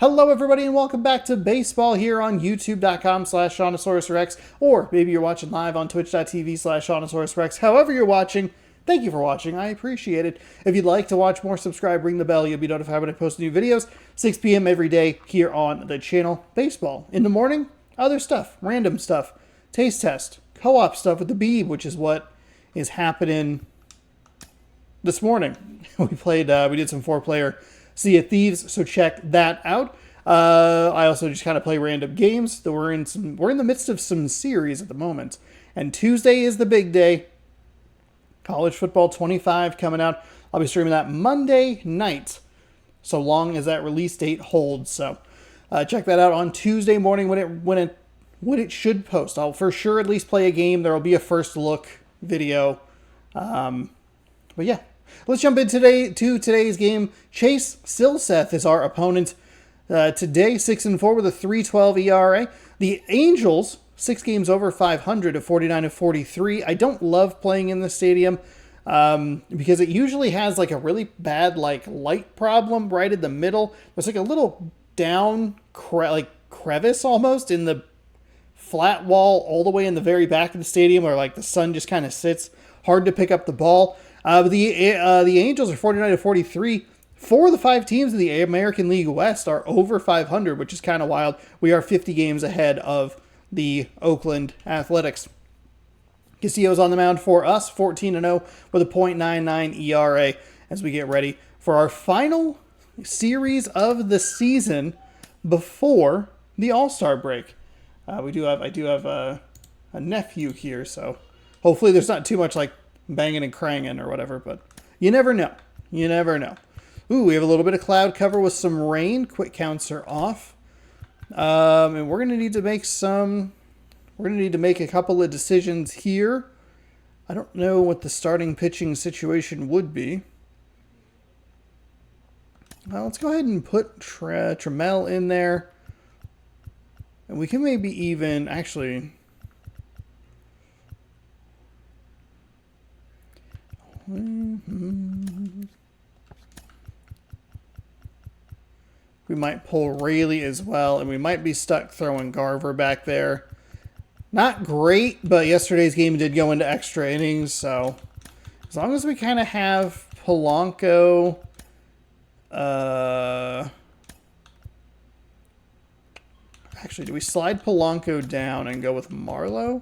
Hello everybody and welcome back to baseball here on youtube.com/ShaunosaurusRex, or maybe you're watching live on twitch.tv/ShaunosaurusRex. However you're watching, thank you for watching. I appreciate it. If you'd like to watch more, subscribe, ring the bell. You'll be notified when I post new videos. 6 p.m. every day here on the channel. Baseball. In the morning, other stuff, random stuff, taste test, co-op stuff with the Beeb, which is what is happening this morning. We did some 4-player Sea of Thieves, so check that out. I also just kind of play random games. We're in the midst of some series at the moment, and Tuesday is the big day. College Football 25 coming out. I'll be streaming that Monday night, so long as that release date holds. So check that out on Tuesday morning when it should post. I'll for sure at least play a game. There will be a first look video. But yeah. Let's jump in to today's game. Chase Silseth is our opponent today, 6-4 with a 3.12 ERA. The Angels, 6 games over 500 at 49-43. I don't love playing in the stadium because it usually has like a really bad light problem right in the middle. There's like a little down crevice almost in the flat wall all the way in the very back of the stadium where like the sun just kind of sits. Hard to pick up the ball. But the Angels are 49-43. 4 of the 5 teams in the American League West are over 500, which is kind of wild. We are 50 games ahead of the Oakland Athletics. Castillo's on the mound for us, 14-0 with a .99 ERA as we get ready for our final series of the season before the All-Star break. I do have a nephew here, so hopefully there's not too much like banging and cranging or whatever, but you never know. You never know. Ooh, we have a little bit of cloud cover with some rain. Quick counts are off. And we're going to need to make a couple of decisions here. I don't know what the starting pitching situation would be. Let's go ahead and put Trammell in there. And we can maybe even, actually, we might pull Rayleigh as well, and we might be stuck throwing Garver back there. Not great, but yesterday's game did go into extra innings, so as long as we kind of have Polanco, actually, do we slide Polanco down and go with Marlowe?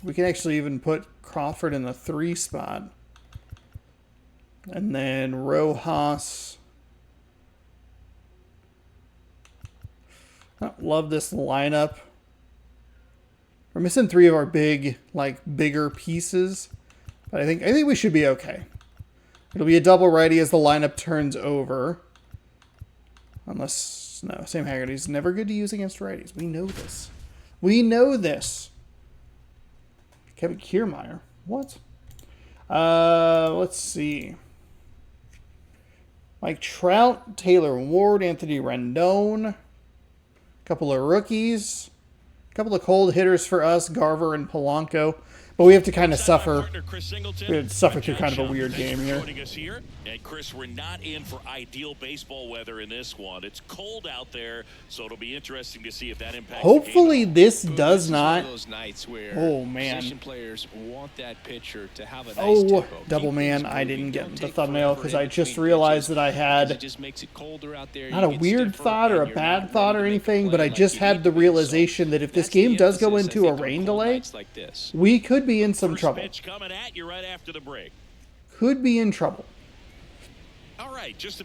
We can actually even put Crawford in the 3 spot. And then Rojas. I don't love this lineup. We're missing 3 of our bigger pieces. But I think we should be okay. It'll be a double righty as the lineup turns over. Unless, no, Sam Haggerty's never good to use against righties. We know this. We know this. Kevin Kiermaier. What? Let's see. Mike Trout, Taylor Ward, Anthony Rendon. A couple of rookies. A couple of cold hitters for us, Garver and Polanco. But we have to kind of suffer. We have to suffer through kind of a weird game here. And Chris, we're not in for ideal baseball weather in this one. It's cold out there, so it'll be interesting to see if that impacts. Hopefully this does not. Oh man. Players want that pitcher to have a nice oh, tempo. double man. I didn't get the thumbnail because I just realized that I had not a weird thought or a bad thought or anything, but I just had the realization that if this game does go into a rain delay, we could be in some trouble. Could be in trouble.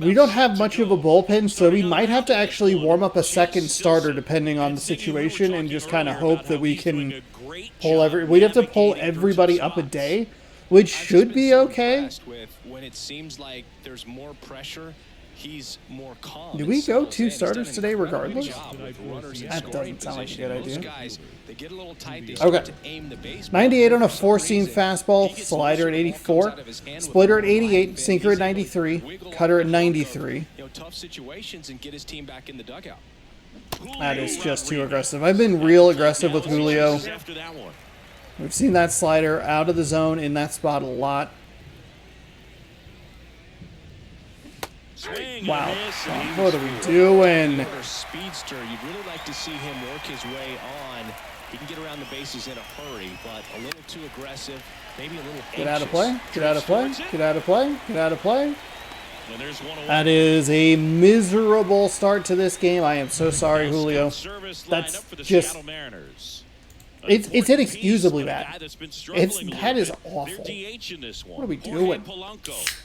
We don't have much of a bullpen, so we might have to actually warm up a second starter depending on the situation and just kind of hope that we can pull we'd have to pull everybody up a day, which should be okay. When it seems like there's more pressure, he's more calm. Do we go 2 starters today regardless? That doesn't sound like a good idea. Okay. 98 on a 4-seam fastball, slider at 84, splitter at 88, sinker at 93, cutter at 93. Tough situations and get his team back in the dugout. That is just too aggressive. I've been real aggressive with Julio. We've seen that slider out of the zone in that spot a lot. Swing Wow. and a miss, and he What was are we doing? Or speedster, you'd really like to see him work his way on. He can get around the bases in a hurry, but a little too aggressive, maybe a little anxious. Get out of play. Get out of play. Get out of play. Get out of play. And there's one away. That is a miserable start to this game. I am so sorry, Julio. That's just... It's inexcusably bad. That is awful. What are we doing?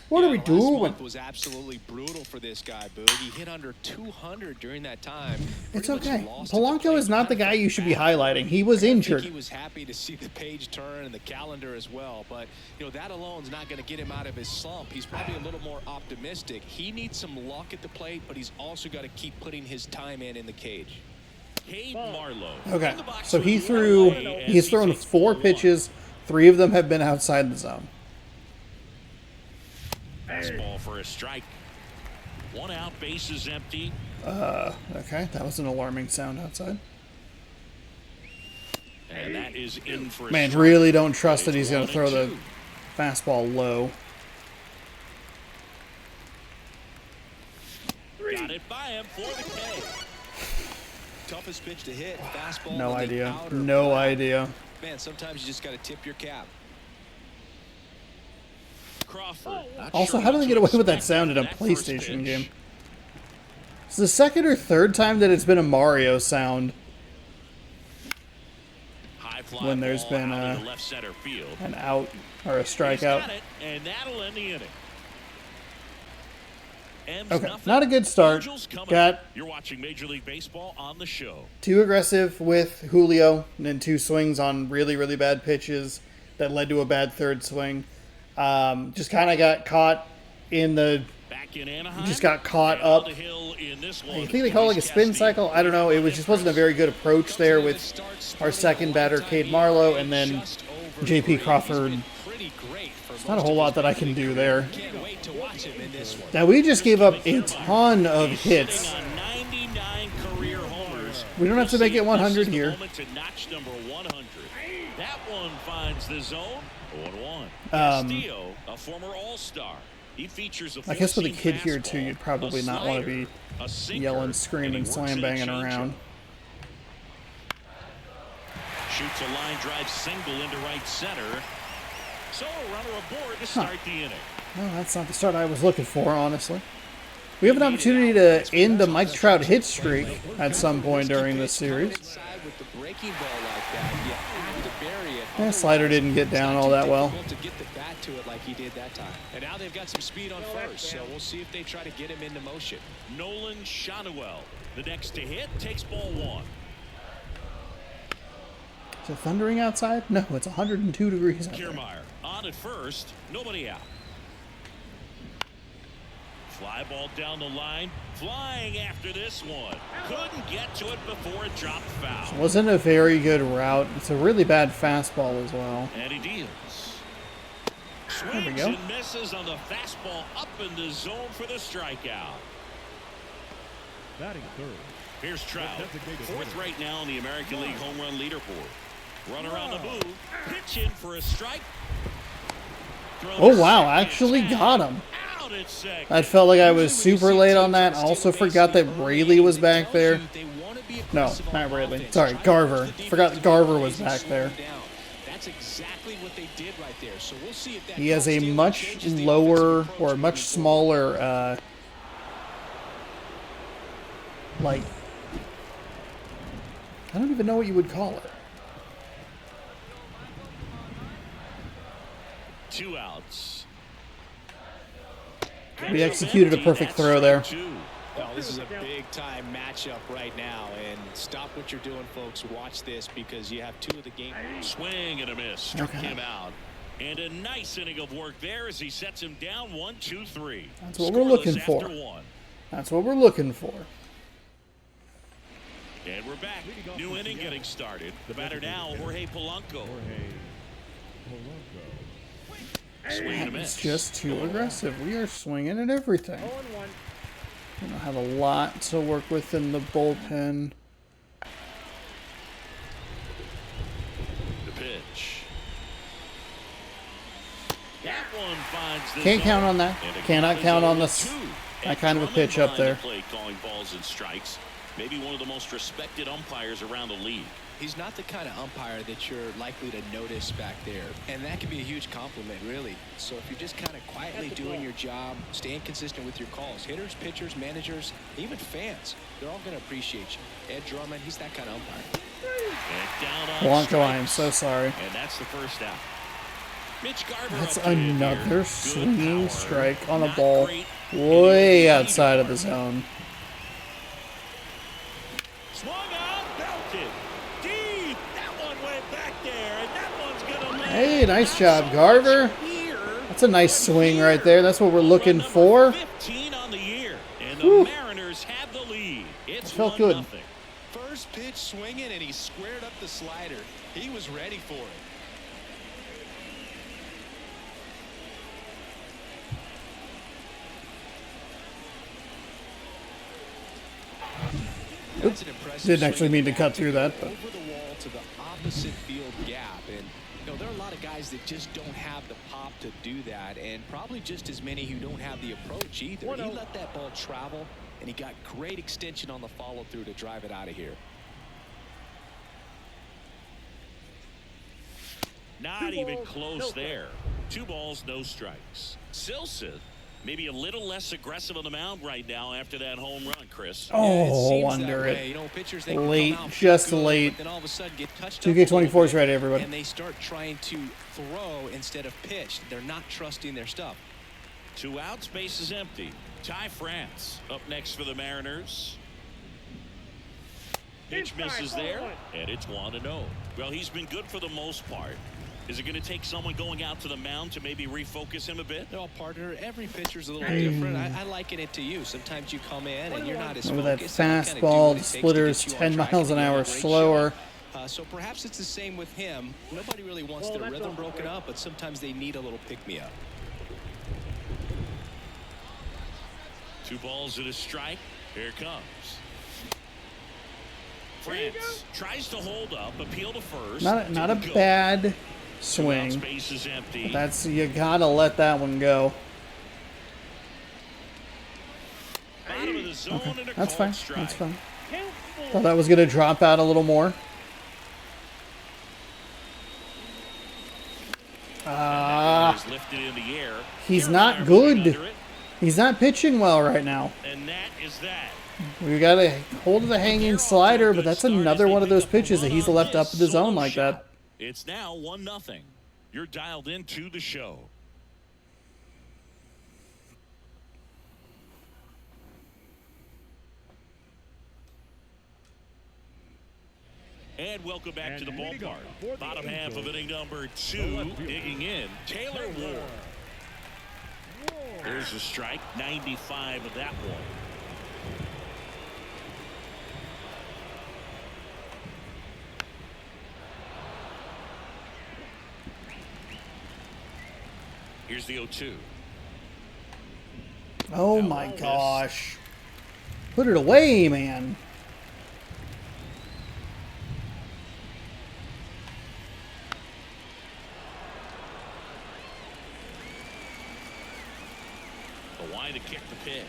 What are we Last doing? month was absolutely brutal for this guy, Boog. He hit under 200 during that time. It's Pretty much okay. lost at the Polanco plate. is not the guy you should be Kind of highlighting. He was I think injured. he was happy to see the page turn and the calendar as well, but that alone's not going to get him out of his slump. He's probably a little more optimistic. He needs some luck at the plate, but he's also got to keep putting his time in the cage. Okay, so he's thrown 4 pitches. 3 of them have been outside the zone. Fastball for a strike. 1 out, bases empty. Okay, that was an alarming sound outside. And that is in for a Man, strike. really don't trust that he's going to 1 throw and the 2. fastball low. Got it by him for the K. Toughest pitch to hit, fastball. No on the idea. outer No back. idea. Man, sometimes you just got to tip your cap. Crawford. Not Also, sure how do what they to get away with that expect sound in a after that first PlayStation pitch. game? It's the second or third time that it's been a Mario sound High fly when there's ball been out into left center field. an out or a He's strikeout. got it, and that'll end the inning. M's Okay, nothing. not a good start. Angels coming Got up. You're watching Major League Baseball on the show. too aggressive with Julio, and then 2 swings on really, really bad pitches that led to a bad third swing. Just kind of got caught in the... Back in Anaheim. Just got caught and on up. the hill in this I one. think they call it like a spin Castillo. cycle. I don't know. It just wasn't a very good approach there with our second batter, Cade Marlowe, and then J.P. Crawford. There's not a whole lot that I can do there. Can't wait to watch him in this one. Now, we just gave up a ton of hits. Sitting on 99 career homers. We don't have to make it 100 This is the here. moment to notch number 100. That one finds the zone. 0-1. Um, Castillo, a former All-Star. He features a I guess with a four-seam kid here, too, fastball, you'd probably a not want to be slider, a sinker, yelling, screaming, and he works slam in a banging changeup. around. Shoots a line drive single into right center. So a runner aboard to start the inning. Well, that's not the start I was looking for, honestly. We have an opportunity to end the Mike Trout hit streak at some point during this series. Inside with the breaking ball like that, you have to bury it. Yeah, slider didn't get down all that well. To get the bat to it like he did that time. And now they've got some speed on first, so we'll see if they try to get him into motion. Nolan Shanuel, the next to hit, takes ball 1. Is it thundering outside? No, it's 102 degrees out there. Kiermaier on at first, nobody out. Fly ball down the line, flying after this one. Couldn't get to it before it dropped foul. Wasn't a very good route. It's a really bad fastball as well. And he deals. There we Swings go. and misses on the fastball up in the zone for the strikeout. Batting third. Here's Trout, 4th right now on the American League home run leaderboard. Run around the move, pitch in for a strike. Throw Oh, to wow, second, actually tag, got him. out at second. I felt like I was super late on that. I also forgot that Rayleigh was back there. No, not Rayleigh. Sorry, Garver. Forgot that Garver was back there. That's exactly what they did right there. So we'll see if that He has a steal much changes the lower offensive approach or moving much forward. smaller, like, I don't even know what you would call it. 2 outs. We executed a perfect throw there. Well, this is a big-time matchup right now, and stop what you're doing, folks. Watch this because you have 2 of the game. Swing and a miss. Struck Okay. him out. And a nice inning of work there as he sets him down 1-2-3. That's what we're looking Scoreless for. after 1. That's what we're looking for. And we're back. New inning getting started. The batter now, Jorge Polanco. Swing and a miss. It's just too aggressive. We are swinging at everything. We don't have a lot to work with in the bullpen. The pitch. That one finds the Can't zone. count on that. And a Cannot count count is on the 0-2. that kind of a pitch up there. Play, calling balls and strikes. Maybe one of the most respected umpires around the league. He's not the kind of umpire that you're likely to notice back there. And that can be a huge compliment, really. So if you're just kind of quietly doing your job, staying consistent with your calls, hitters, pitchers, managers, even fans, they're all going to appreciate you. Ed Drummond, he's that kind of umpire. Blanco, I am so sorry. And that's the first out. Mitch Garver That's up to hit another here. swinging strike on a Not ball great. way outside of the zone. Swung out, belted. Deep. That one went back there, and that one's gonna land. Hey, nice job, Garver. That's a nice swing right there. That's what we're looking for. 15 on the year, and the Mariners have the lead. It's Felt 1-0. good. First pitch swinging, and he squared up the slider. He was ready for it. That's an impressive Didn't actually swing mean to back cut through that, but over the wall to the opposite field gap. And you know, there are a lot of guys that just don't have the pop to do that, and probably just as many who don't have the approach either. He let that ball travel, and he got great extension on the follow through to drive it out of here. Not even close there. 2 balls, no strikes. Silson maybe a little less aggressive on the mound right now after that home run, Chris. oh, under it. You know, pitchers, they can Late, come out just good, late. but then all of a sudden get touched 2K24 is up a ready, little everybody. bit, and they start trying to throw instead of pitch. They're not trusting their stuff. 2 outs, base is empty. Ty France up next for the Mariners. Pitch misses there, and it's 1-0. Well, he's been good for the most part. Is it going to take someone going out to the mound to maybe refocus him a bit? No, partner, every pitcher's a little different. I liken it to you. Sometimes you come in and you're not as With that focused. and you kinda do fastball, what the it takes to splitter get is you on 10 track miles and an do a hour great slower. job. So perhaps it's the same with him. Nobody really wants their rhythm broken up, but sometimes they need a little pick-me-up. 2 balls and a strike. Here it comes. France tries to hold up, appeal to first. Not a Didn't go. bad 2 outs, swing. base is empty. That's, you gotta let that one go. Bottom of the zone and a That's called fine. strike. That's fine. Thought that was gonna drop out a little more. Is lifted in the air. He's not good. He's not pitching well right now. And that is that. We got a hold of the hanging slider, but that's another one of those pitches that he's left up in the zone like that. It's now 1-0. You're dialed into the show. And welcome back to the ballpark. Bottom half of inning number 2, digging in, Taylor Ward. There's a strike, 95 of that one. Here's the 0-2. Oh my gosh. Put it away, man. The line to kick the pitch.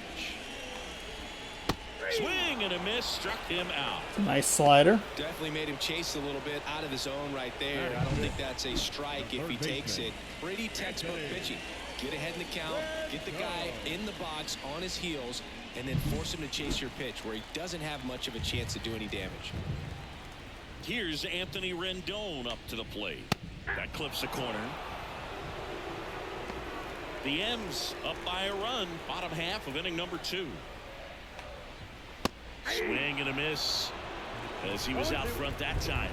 Swing and a miss, struck him out. Nice slider. Definitely made him chase a little bit out of the zone right there. I don't think that's a strike if he takes it. Pretty textbook pitching. Get ahead in the count, get the guy in the box on his heels, and then force him to chase your pitch where he doesn't have much of a chance to do any damage. Here's Anthony Rendon up to the plate. That clips the corner. The M's up by a run, bottom half of inning number 2. Swing and a miss as he was out front that time.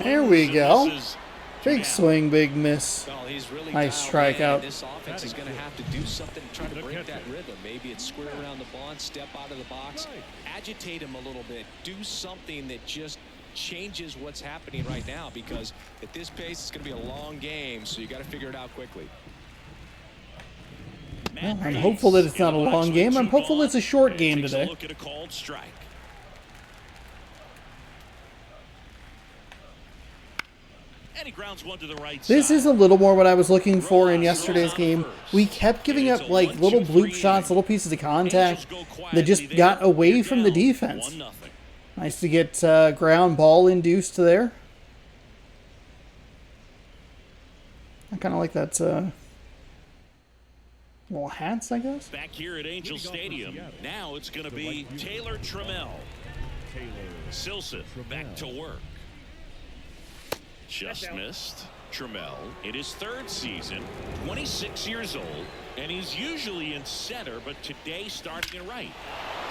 There we go. Misses. Big swing, big miss. Well, he's really Nice dialed in, strikeout. and this offense is going to have to do something to try to break that rhythm. Maybe it's square around the bond, step out of the box, agitate him a little bit, do something that just changes what's happening right now, because at this pace it's going to be a long game, so you got to figure it out quickly. Well, I'm hopeful that it's not a long game. I'm hopeful it's a short game Takes a today. look at a called strike. And he grounds one to the right This side. is a little more what I was looking for in yesterday's game. We kept giving up like little bloop shots, little pieces of contact that just got away from the defense. 1-0. Nice to get ground ball induced there. I kind of like that little hats, I guess. Back here at Angel Stadium, now it's going to be Taylor Trammell. Silson back to work. Just missed. Trammell in his third season, 26 years old, and he's usually in center, but today starting in right.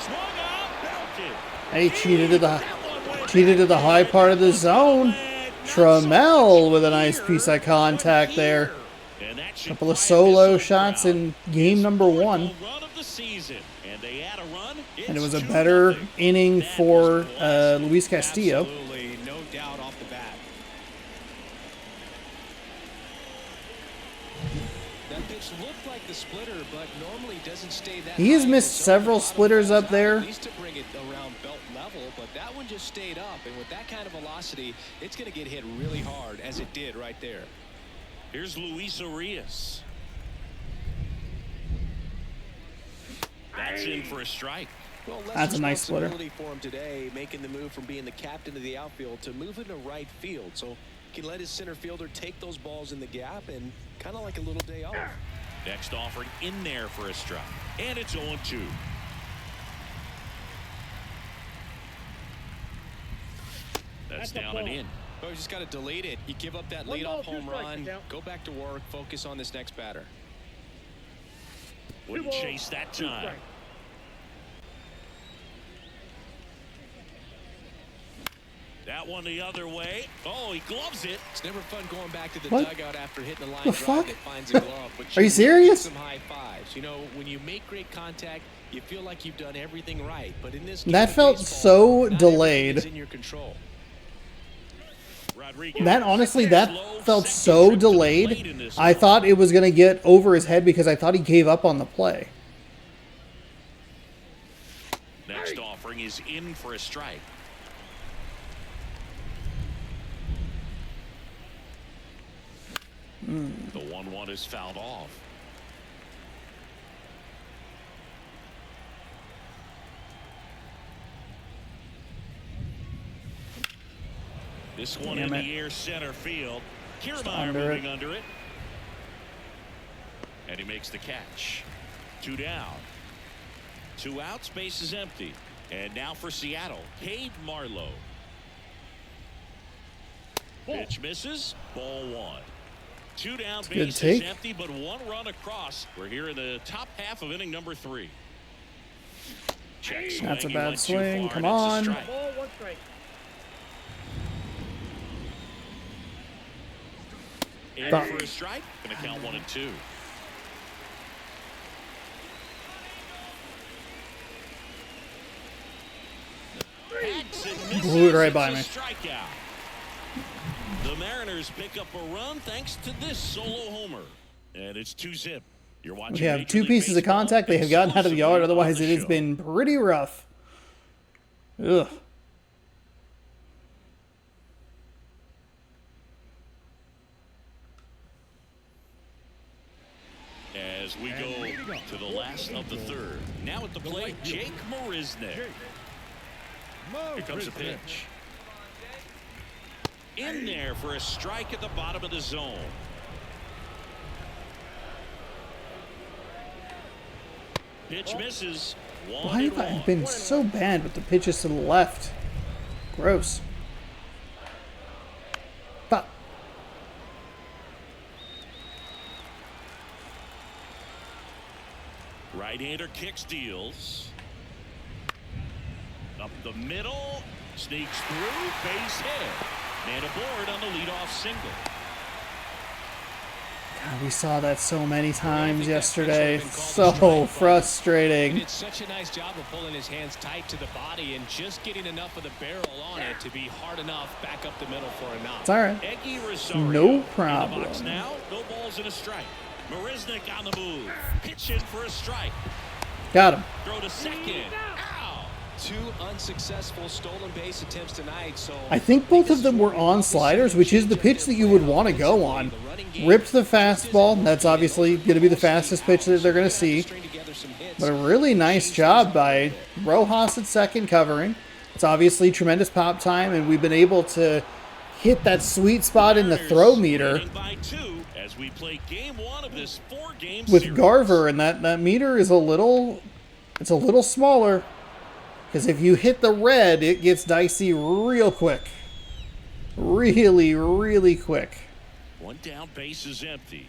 Swung out, belted. Hey, cheated to the high part of the zone. Trammell with a nice piece of contact there. A couple of solo shots in game number 1. And it was a better inning for Luis Castillo. Absolutely, no doubt off the bat. That pitch looked like the splitter, but normally doesn't stay that He has high. missed several splitters up there. At least to bring it around belt level, but that one just stayed up, and with that kind of velocity, it's going to get hit really hard, as it did right there. Here's Luis Arias. That's in for a strike. Well, less That's a nice splitter. responsibility for him today, making the move from being the captain of the outfield to moving to right field, so he can let his center fielder take those balls in the gap and kind of like a little day off. Next offering in there for a strike. And it's 0-2. That's down and in. Oh, you just got to delete it. You give up that leadoff home run, go back to work, focus on this next batter. Wouldn't chase that time. That one the other way. Oh, he gloves it. It's never fun going back to the What? dugout after hitting a line The drive fuck? that finds a glove. But Are you serious? Some high fives. You know, when you make great contact, you feel like you've done everything right. But in this game That of felt baseball, so not everything delayed. is in your control. Rodriguez. That honestly, that Slow felt second so trip to the plate delayed. in this I one. thought it was going to get over his head because I thought he gave up on the play. Next offering is in for a strike. The 1-1 is fouled off. This one Damn in it. the air center field. Kiermaier under moving it. under it. And he makes the catch. 2 down. 2 outs, base is empty. And now for Seattle, Cade Marlowe. Pitch misses, ball 1. 2 down, Good base is take. empty, but 1 run across. We're here in the top half of inning number 3. Check swing. That's a He bad went too swing. far, Come and it's a on. strike. In Stop. for a strike. Gonna count 1 and 2. Blew it right by me. Strikeout. The Mariners pick up a run thanks to this solo homer. And it's 2-zip. You're watching We have Major 2 League pieces of Baseball contact. They have gotten out of the yard. exclusively on Otherwise, the it has show. been pretty rough. Ugh. As we go to the last of the 3rd. Now at the plate, Jake Marisnick. Here comes a pitch. In there for a strike at the bottom of the zone. Pitch misses. Why have I been so bad with the pitches to the left? Gross. But Right-hander kicks, deals. Up the middle. Sneaks through. Base hit. Man aboard on the leadoff single. God, we saw that so many times yesterday. So frustrating. He did such a nice job of pulling his hands tight to the body and just getting enough of the barrel on it to be hard enough back up the middle for a knock. It's all right. Eggy Rosario No in the box problem. now. No balls and a strike. Marisnick on the move. Pitch in for a strike. Got him. Throw to second. Ow! 2 unsuccessful stolen base attempts tonight. So I think both of them were on sliders, which is the pitch that you would want to go on. Ripped the fastball. That's obviously going to be the fastest pitch that they're going to see. But a really nice job by Rojas at second covering. It's obviously tremendous pop time, and we've been able to hit that sweet spot in the throw meter with Garver, and that meter is a little smaller, because if you hit the red, it gets dicey real quick. Really, really quick. One down, base is empty.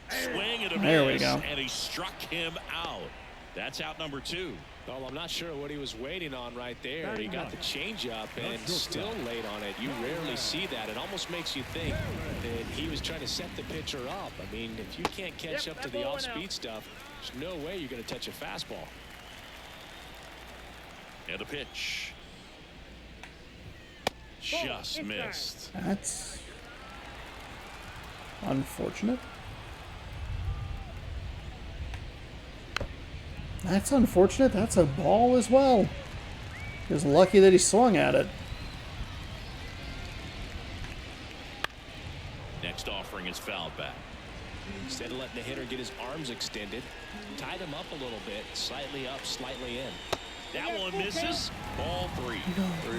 Swing and a There we miss, go. and he struck him out. That's out number 2. Well, I'm not sure what he was waiting on right there. He got the changeup and still late on it. You rarely see that. It almost makes you think that he was trying to set the pitcher up. I mean, if you can't catch up to the off-speed stuff, there's no way you're going to touch a fastball. And a pitch. Just missed. That's unfortunate. That's unfortunate. That's a ball as well. He was lucky that he swung at it. Next offering is fouled back. Instead of letting the hitter get his arms extended, tied him up a little bit, slightly up, slightly in. That one misses. Ball 3.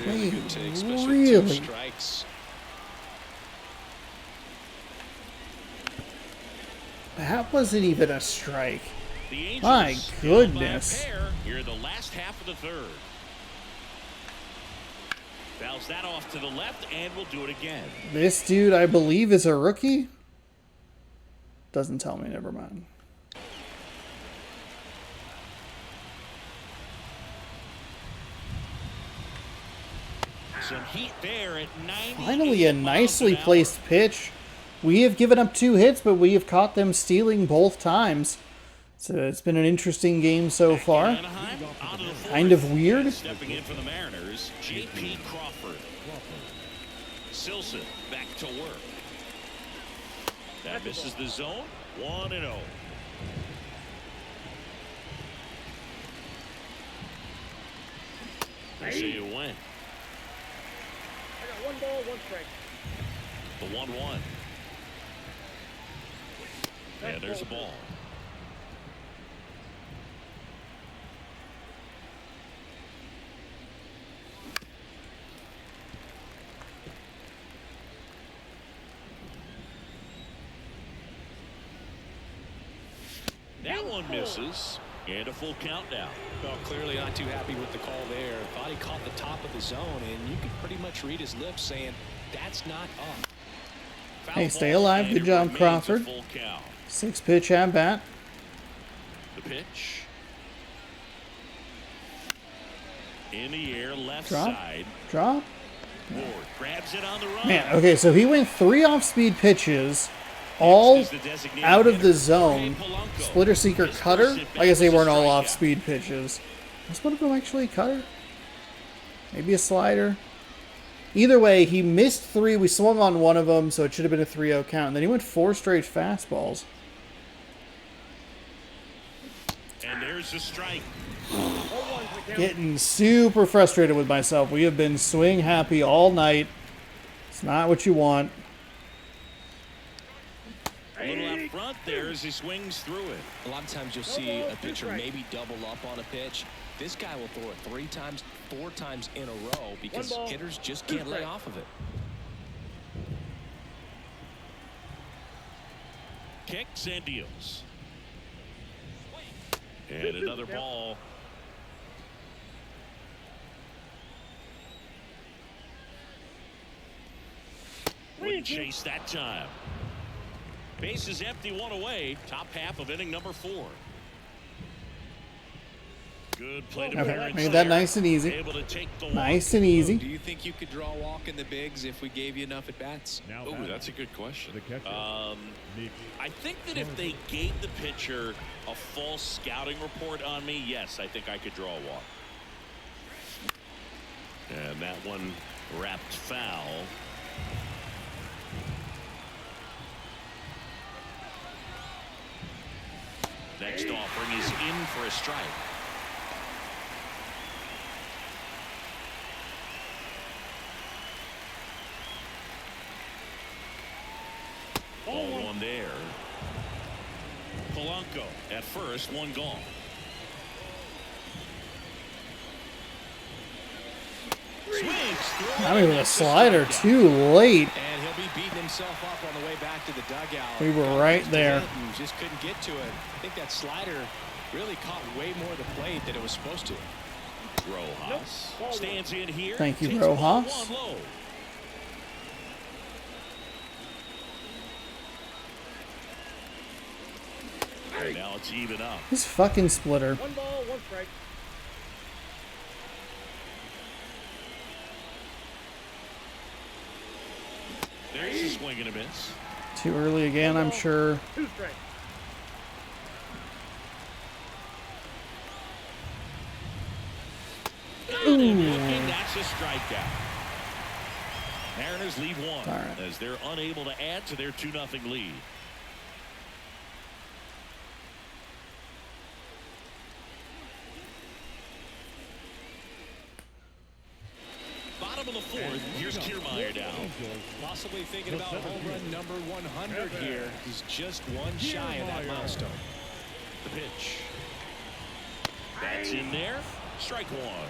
Really good take, especially 2 Really? strikes. That wasn't even a strike. The Angels My down by a goodness. pair here in the last half of the 3rd. Fouls that off to the left, and we'll do it again. This dude, I believe, is a rookie. Doesn't tell me. Never mind. Some heat there at 90. Finally, a nicely placed pitch. We have given up 2 hits, but we have caught them stealing both times. So it's been an interesting game so far. Kind of weird. Stepping in for the Mariners, J.P. Crawford. Silson back to work. That misses the zone. 1-0. Let's see you win. I got 1 ball, 1 strike. The 1-1. Yeah, there's a ball. That one misses, and a full count now. Well, clearly not too happy with the call there. Thought he caught the top of the zone, and you could pretty much read his lips saying, that's not up. Hey, stay alive. Good job, Crawford. 6-pitch at bat. The pitch. In the air, left Drop. side. Drop. Ward grabs it on the run. Man, okay, so he went 3 off-speed pitches, all out of the zone. Splitter, seeker, cutter. I guess they weren't all off-speed pitches. Was one of them actually a cutter? Maybe a slider. Either way, he missed 3. We swung on one of them, so it should have been a 3-0 count. And then he went 4 straight fastballs. And there's the strike. Getting super frustrated with myself. We have been swing happy all night. It's not what you want. A little out front there as he swings through it. A lot of times you'll see a pitcher maybe double up on a pitch. This guy will throw it 3 times, 4 times in a row because hitters just can't lay off of it. Kicks and deals. And another ball. Wouldn't chase that time. Base is empty, 1 away. Top half of inning number 4. Good plate appearance. Made that nice and easy. Able to take the Nice and easy. Do you think you could draw a walk in the bigs if we gave you enough at bats? Oh, that's a good question. I think that if they gave the pitcher a false scouting report on me, yes, I think I could draw a walk. And that one wrapped foul. Next offering is in for a strike. At first, one gone. Not even a slider, too late. And he'll be beating himself up on the way back to the dugout. We were right there. Just couldn't get to it. I think that slider really caught way more of the plate than it was supposed to. Rojas stands in here. Thank you, Takes ball Rojas. one low. And now it's even up. This fucking splitter. 1 ball, 1 strike. There's a swing and a miss. Too early again, I'm sure. 2 strikes. And that's a strikeout. Mariners lead one right. as they're unable to add to their 2-0 lead. Bottom of the 4th, here's Kiermaier down. Possibly thinking about home run number 100 here. He's just one shy of that milestone. The pitch. That's in there. Strike one.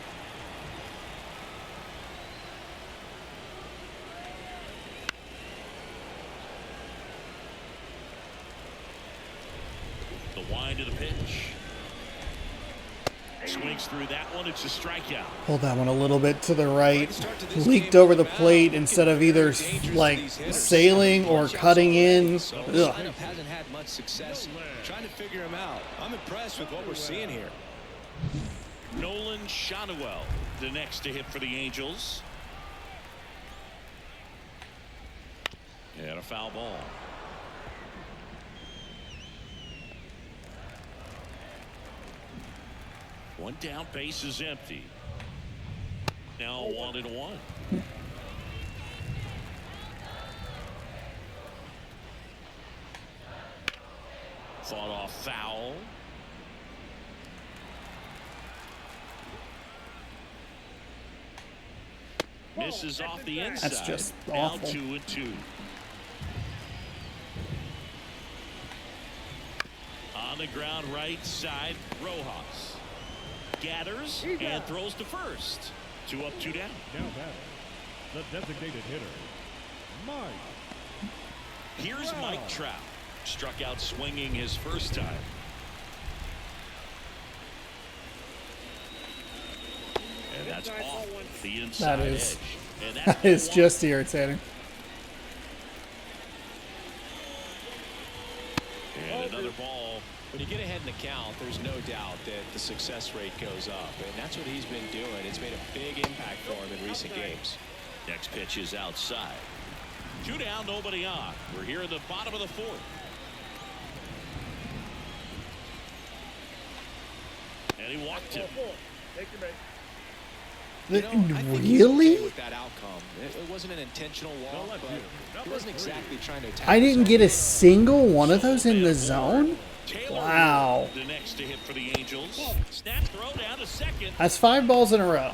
The wind of the pitch. Swings through that one. It's a strikeout. Pulled that one a little bit to the right. Leaked over the plate instead of either like sailing or cutting in. Ugh. Lineup hasn't had much success trying to figure him out. I'm impressed with what we're seeing here. Nolan Shotwell, the next to hit for the Angels. And a foul ball. One down, base is empty. Now 1-1. Fought off foul. Misses off the inside. That's just now awful. 2-2. On the ground right side, Rojas gathers and throws to first. 2 up, 2 down. Now batting, the designated hitter, Mike. Here's Mike Trout. Struck out swinging his first time. And that's off the inside That is- edge. And that's That is ball just irritating. one. And another ball. When you get ahead in the count, there's no doubt that the success rate goes up, and that's what he's been doing. It's made a big impact for him in recent games. Next pitch is outside. 2 down, nobody on. We're here in the bottom of the 4th. And he walked him. Take your base. You know, I think he's Really? okay with that outcome. It wasn't an intentional walk, but he wasn't exactly trying to attack. I didn't the get a zone. single one of those in the zone. Taylor Wow. the next to hit for the Angels. Snap throw down to second. That's 5 balls in a row.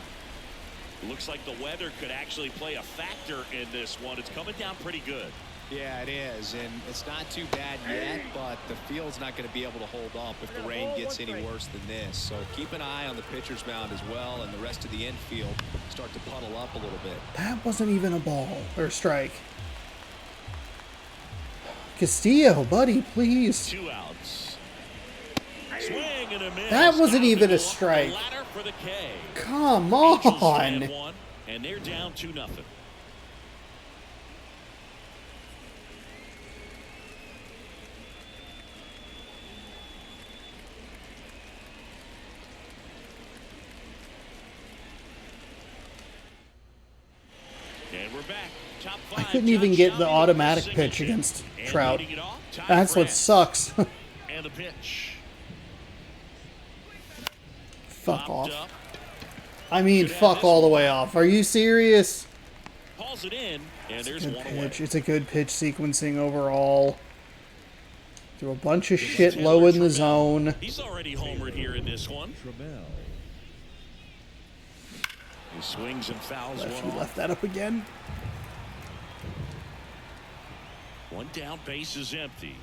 Looks like the weather could actually play a factor in this one. It's coming down pretty good. Yeah, it is, and it's not too bad yet, but the field's not going to be able to hold up if the rain gets any worse than this. So keep an eye on the pitcher's mound as well, and the rest of the infield start to puddle up a little bit. That wasn't even a ball or strike. Castillo, buddy, please. 2 outs. Swing and a miss. That wasn't Now even a go up the strike. ladder for the K. Come Angels on. had one, and they're down 2-0. And we're back. Top 5. I couldn't even John get the Shelby, automatic first pitch signature. against And Trout. leading it off, Ty That's what France. sucks. And the pitch. Fuck Popped off. up. I mean, fuck all the way off. Are you serious? Hauls it in, and there's Good one away. pitch. It's a good pitch sequencing overall. Threw a bunch of shit low in the zone. He's already homered here in this one. Trammell. He swings and fouls Left, one we off. left that up again. One down, base is empty.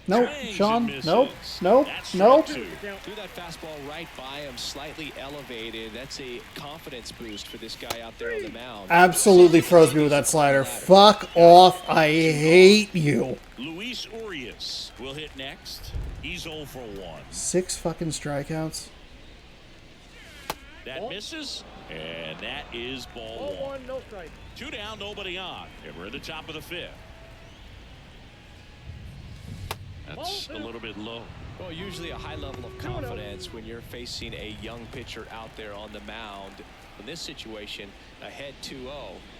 Nope, Swings and Sean. misses. Nope, nope, That's nope. strike two. Threw that fastball right by him, slightly elevated. That's a confidence boost for this guy out there on the mound. Absolutely froze me with that slider. Fuck off. I hate you. Luis Urias will hit next. He's 0 for 1. 6 fucking strikeouts. That misses, and that is ball Ball 1. 1, no strike. 2 down, nobody on. And we're at the top of the 5th. That's a little bit low. Well, usually a high level of confidence when you're facing a young pitcher out there on the mound. In this situation, ahead 2-0,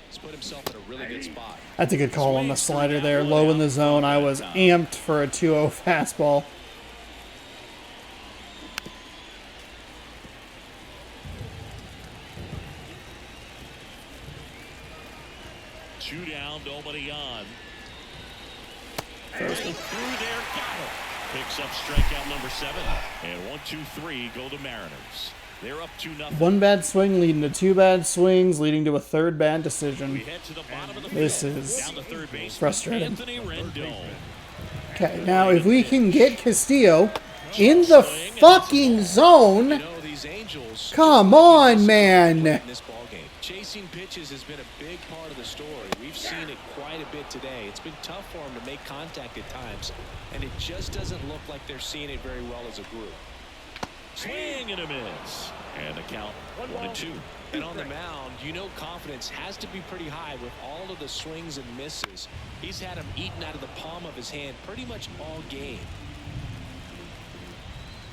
he's put himself in a really good spot. That's a good call on the slider there. Low in the zone. I was amped for a 2-0 fastball. Two down, nobody on. Right through there, got him. Picks up strikeout number 7. And 1, 2, 3 go to Mariners. They're up 2-0. 1 bad swing leading to 2 bad swings, leading to a 3rd bad We decision. head to the bottom of the This field. is Down to third base. frustrating. Anthony Rendon. Okay, now if we can get Castillo in the fucking zone. You know, these Angels Come on, man. in this ball game. Chasing pitches has been a big part of the story. We've seen it quite a bit today. It's been tough for them to make contact at times, and it just doesn't look like they're seeing it very well as a group. Swing and a miss. And the count 1 and 2. And on the mound, you know confidence has to be pretty high with all of the swings and misses. He's had them eaten out of the palm of his hand pretty much all game.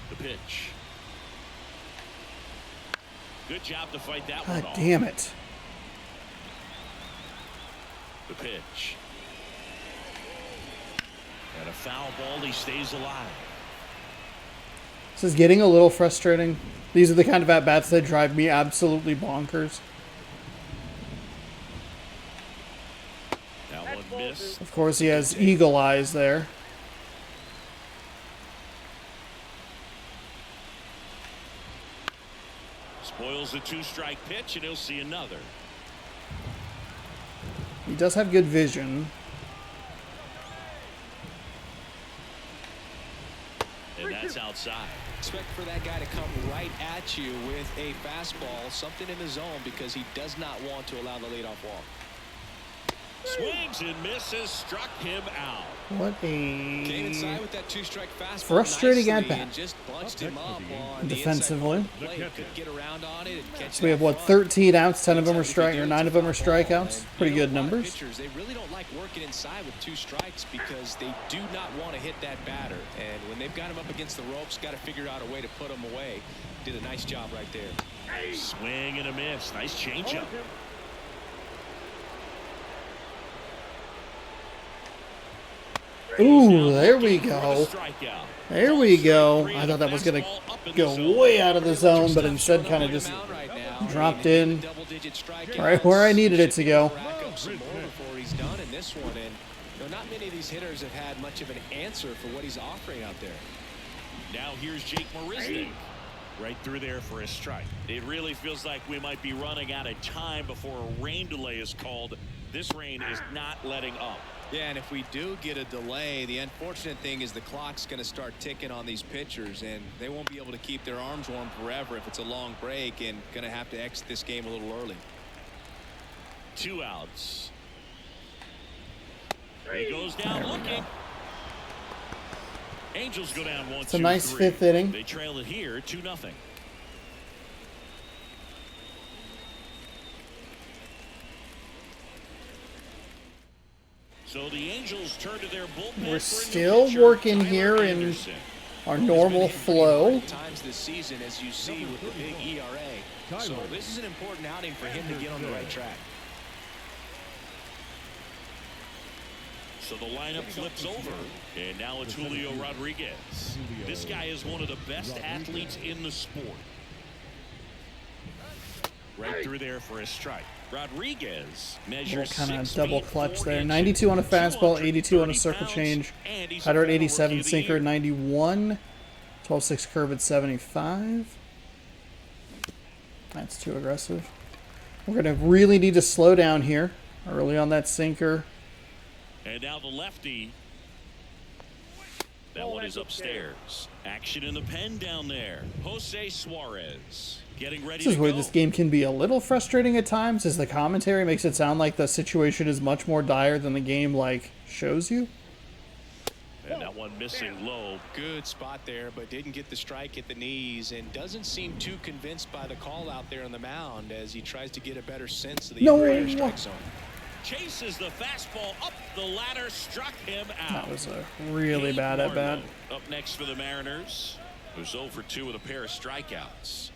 The pitch. Good job to fight that one God off. damn it. The pitch. And a foul ball. He stays alive. This is getting a little frustrating. These are the kind of at-bats that drive me absolutely bonkers. That one missed. Of course, he has eagle eyes there. Spoils the 2-strike pitch, and he'll see another. He does have good vision. And that's outside. Expect for that guy to come right at you with a fastball, something in the zone, because he does not want to allow the leadoff walk. Swings and misses, struck him out. What Came inside a... with that 2-strike fastball. Frustrating nicely at-bat. and just bunched him up on Defensively. the inside part of the plate. Could get around on it and catch So we have, that what, bunt. 13 outs, 10 of them are Anytime you can do 9 it of them to are foul ball, strikeouts. and Pretty you know, good a lot of numbers. Pitchers, they really don't like working inside with 2 strikes because they do not want to hit that batter. And when they've got him up against the ropes, got to figure out a way to put him away. Did a nice job right there. Swing and a miss. Nice changeup. Ooh, there we For the go. strikeout. There we go. I thought that was going Fastball up to in the go zone. way out of the zone, but instead kind of just dropped in right where I needed it to go. Rack up some more before he's done in this one, and you know, not many of these hitters have had much of an answer for what he's offering out there. Now here's Jake Marisnik. Right through there for a strike. It really feels like we might be running out of time before a rain delay is called. This rain is not letting up. Yeah, and if we do get a delay, the unfortunate thing is the clock's going to start ticking on these pitchers, and they won't be able to keep their arms warm forever if it's a long break, and going to have to exit this game a little early. 2 outs. He goes down looking. Angels go down 1-2-3. It's a nice 5th inning. They trail it here 2-0. So the Angels turn to their bullpen. We're for a still new pitcher, working Tyler here in Anderson. our normal flow. Times this season, as you see with the big ERA. So this is an important outing for him to get on the right track. So the lineup flips over, and now it's Julio Rodriguez. This guy is one of the best athletes in the sport. Right through there for a strike. Rodriguez measures Kind of 6 double feet, clutch 4 there. inches, 92 on a fastball, 82 on a 230 circle pounds, change. and he's a Cutter at former 87, Rookie of the sinker Year. at 91. 12-6 curve at 75. That's too aggressive. We're going to really need to slow down here early on that sinker. And now the lefty. That one is upstairs. Action in the pen down there. Jose Suarez getting ready This is to where go. this game can be a little frustrating at times, as the commentary makes it sound like the situation is much more dire than the game like shows you. And that one missing low. Good spot there, but didn't get the strike at the knees, and doesn't seem too convinced by the call out there on the mound as he tries to get a better sense of the entire strike zone. Chases the fastball up the ladder, struck him out. That was a really bad at bat. Up next for the Mariners, who's 0 for 2 with a pair of strikeouts.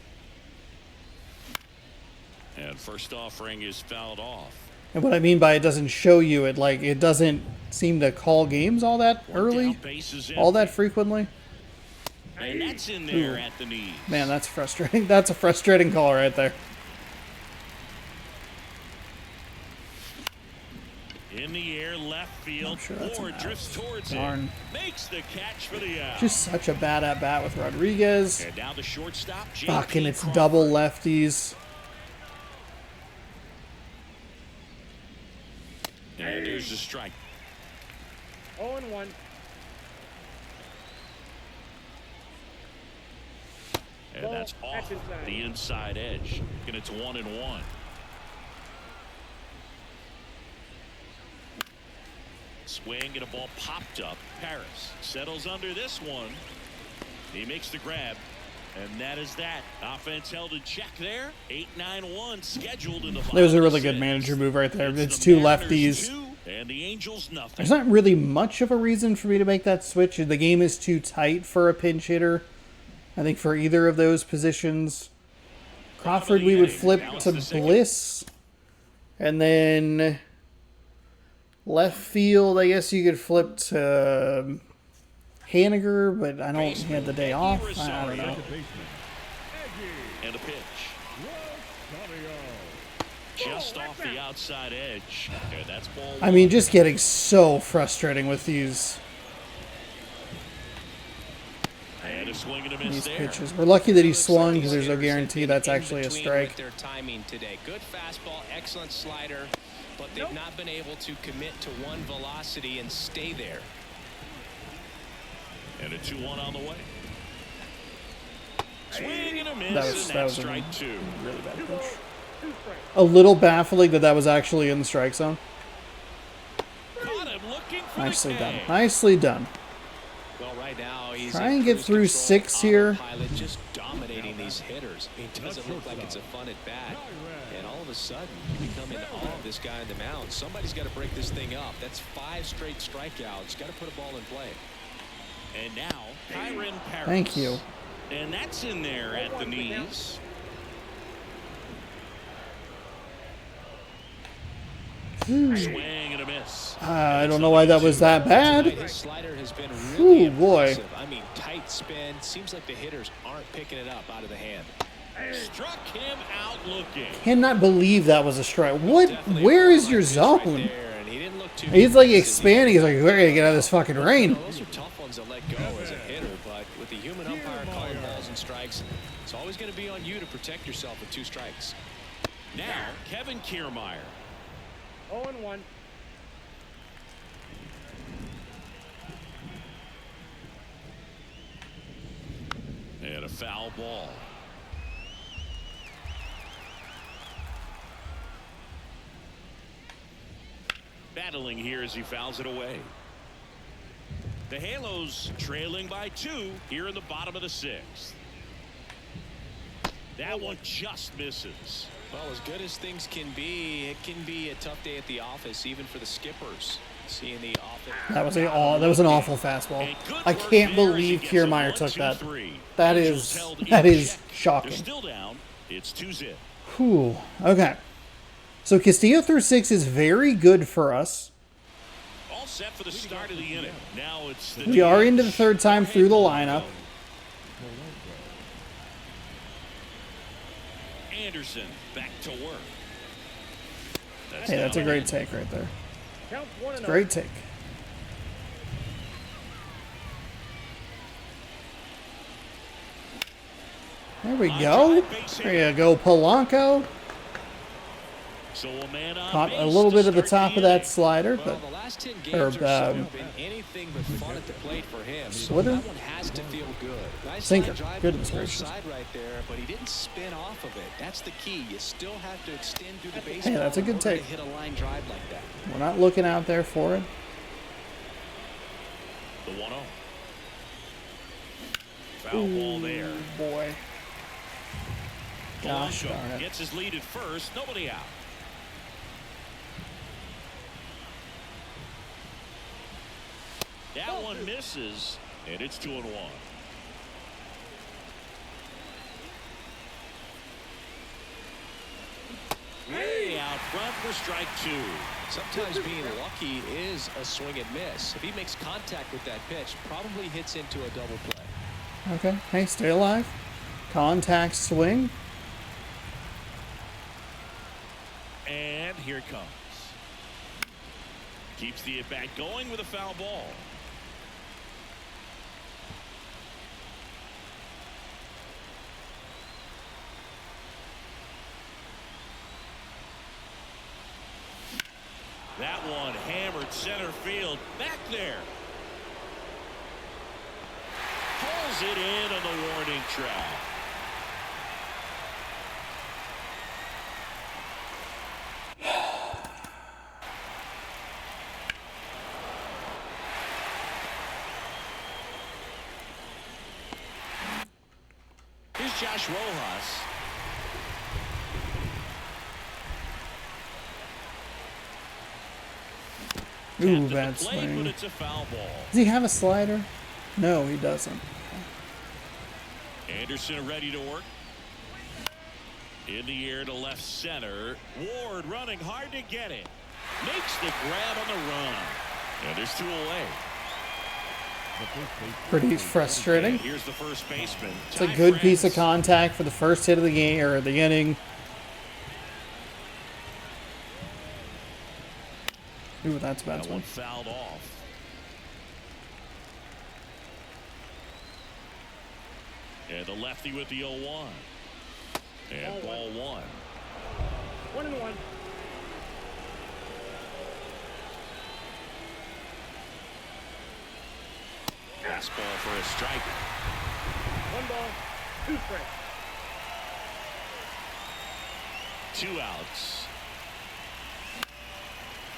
And first offering is fouled off. And what I mean by it doesn't show you it, like it doesn't seem to call games all that early, all that frequently. And that's in there at the knees. Man, that's frustrating. That's a frustrating call right there. In the air, left field. Sure that's Moore an out. drifts towards Darn. it. Makes the catch for the out. Just such a bad at bat with Rodriguez. And now the shortstop. Fucking, it's double lefties. And there's the strike. 0-1. And that's off the inside edge. And it's 1-1. Swing and a ball popped up. Paris settles under this one. He makes the grab. And that is that. Offense held in check there. 8-9-1 scheduled in the That was a really bottom good of manager move right there. It's the two Mariners lefties. 2 and the Angels nothing. There's not really much of a reason for me to make that switch. The game is too tight for a pinch hitter. I think for either of those positions. Crawford, we would flip to Bliss. And then left field, I guess you could flip to Haniger, but I don't he had the day off. I don't know. And a pitch. Just off the outside edge. And that's ball I mean, just getting so frustrating with these and a swing and a miss there. pitches. We're lucky that he swung because there's no guarantee that's actually a strike. Their timing today. Good fastball, excellent slider, but they've not been able to commit to one velocity and stay there. And a 2-1 on the way. Swing and a miss, That and was that's a strike 2. really bad pitch. A little baffling that was actually in the strike zone. Caught him looking for Nicely the done. K. Nicely done. Well, right now he's Try in and get cruise through control, 6 here. autopilot, just dominating these hitters. It doesn't look like it's a fun at bat, and all of a sudden you become in awe of this guy in the mound. Somebody's got to break this thing up. That's 5 straight strikeouts. Got to put a ball in play. And now Kyron Paris. Thank you. And that's in there at the knees. Swing and a miss. I don't know why that was that bad. His slider has been really Ooh, boy. impressive. I mean, tight spin. Seems like the hitters aren't picking it up out of the hand. Struck him out looking. Cannot believe that was a strike. What? Where is your zone? Right there, and he didn't look too He's like convincing. expanding. He's like, we're gonna get out of this fucking rain. Those are tough ones to let go as a hitter, but with the human umpire calling balls and strikes, it's always going to be on you to protect yourself with 2 strikes. Now Kevin Kiermaier. 0-1. And a foul ball. Battling here as he fouls it away. The Halos trailing by 2 here in the bottom of the 6th. That one just misses. Well, as good as things can be, it can be a tough day at the office, even for the skippers. Seeing the offense. That was an awful fastball. I can't believe Kiermaier took that. That is shocking. They're still down. It's 2-zip. Whew. Okay. So Castillo through 6 is very good for us. All set for the start of the inning. Now it's the We are into the 3rd time through the lineup. Anderson back to work. Hey, that's a great take right there. Count 1-0. Great take. There we go. There you go, Polanco. So a man on Caught base a little to bit of the start top of that inning. slider, Well, but the last 10 or, games or so have been anything but fun at the plate for him. So splitter? that one has to feel good. Nice Sinker. line drive Goodness to the gracious. full side right there, but he didn't spin off of it. That's the key. You still have to extend through the baseball Hey, that's a good in order take. to hit a line drive like that. we're not looking out there for it. The 1-0. Foul ball there. Boy. Gosh Polanco darn it. gets his lead at first. Nobody out. That one misses, and it's 2-1. Way out front for strike 2. Sometimes being lucky is a swing and miss. If he makes contact with that pitch, probably hits into a double play. Okay. Hey, stay alive. Contact swing. And here it comes. Keeps the at-bat going with a foul ball. That one hammered center field. Back there. Pulls it in on the warning track. Here's Josh Rojas. Ooh, Tapped at bad the plate, but swing. it's a foul ball. Does he have a slider? No, he doesn't. Anderson ready to work. In the air to left center. Ward running hard to get it. Makes the grab on the run. And there's 2 away. Pretty frustrating. And here's the first baseman. It's a good piece of contact for the first hit of the game or the inning. Ooh, that's a bad That one swing. fouled off. And the lefty with the 0-1. And ball 1. 1-1. Fastball for a strike. 1 ball, 2 strikes. 2 outs.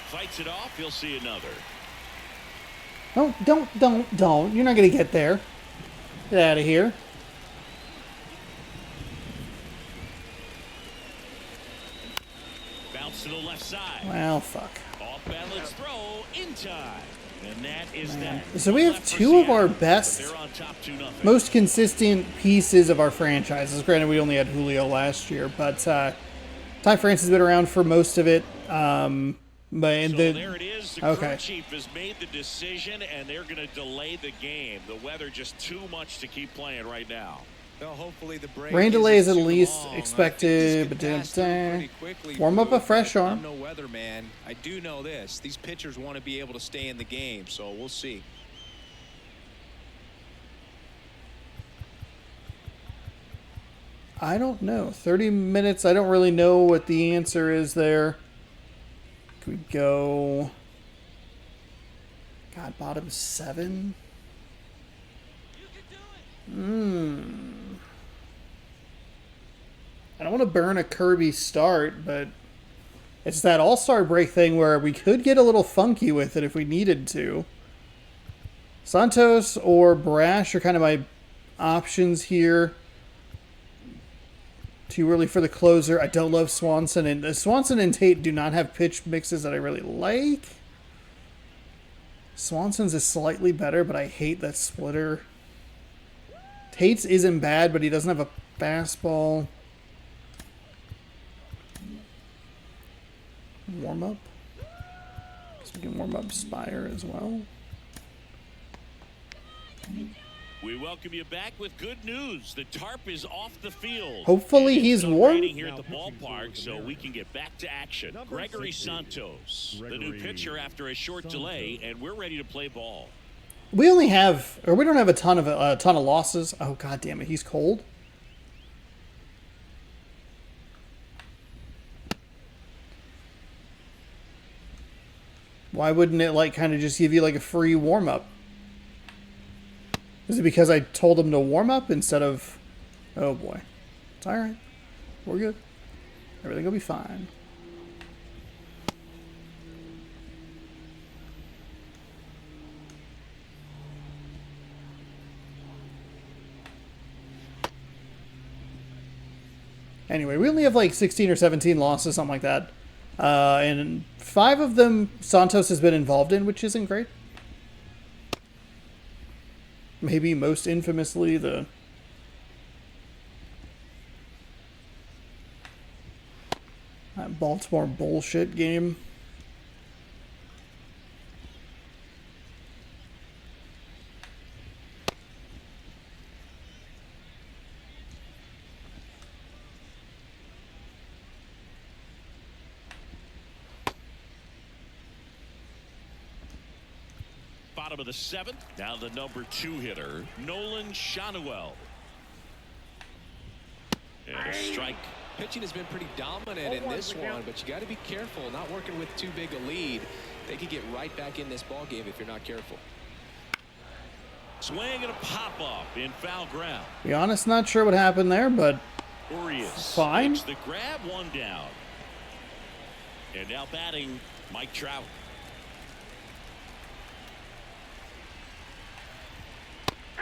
Fights it off. He'll see another. No, don't. You're not going to get there. Get out of here. Bounce to the left side. Well, fuck. Off balance throw in time. And that is that. So we have Left for 2 of our Seattle, but best, they're on top 2-0. most consistent pieces of our franchises. Granted, we only had Julio last year, but Ty France has been around for most of it. But So there it is. The okay. crew chief has made the decision, and they're going to delay the game. The weather just too much to keep playing right now. Well, hopefully the break Rain delay is isn't at too least long. expected, I think this could pass through pretty quickly, warm up a fresh but arm. I'm no weatherman. I do know this. These pitchers want to be able to stay in the game, so we'll see. I don't know. 30 minutes, I don't really know what the answer is there. Could we go... God, bottom 7? I don't want to burn a Kirby start, but it's that All-Star break thing where we could get a little funky with it if we needed to. Santos or Brash are kind of my options here. Too early for the closer. I don't love Swanson. And Swanson and Tate do not have pitch mixes that I really like. Swanson's is slightly better, but I hate that splitter. Tate's isn't bad, but he doesn't have a fastball. Warm up. Guess we can warm up Spire as well. We welcome you back with good news. The tarp is off the field. Hopefully And he's it's warm. raining here at the ballpark, so we can get back to action. Gregory Santos, the new pitcher after a short delay, and we're ready to play ball. We only have, or we don't have a ton of losses. Oh, god damn it, he's cold. Why wouldn't it, like, kind of just give you, like, a free warm-up? Is it because I told him to warm up instead of... Oh, boy. It's alright. We're good. Everything will be fine. Anyway, we only have like 16 or 17 losses, something like that. And 5 of them Santos has been involved in, which isn't great. Maybe most infamously the... that Baltimore bullshit game. Bottom of the 7th. Now the number 2 hitter, Nolan Shanuel. And a strike. Pitching has been pretty dominant in this one, but you got to be careful. Not working with too big a lead. They could get right back in this ball game if you're not careful. Swing and a pop up in foul ground. To be honest, not sure what happened there, but fine. Makes the grab, one down. And now batting Mike Trout.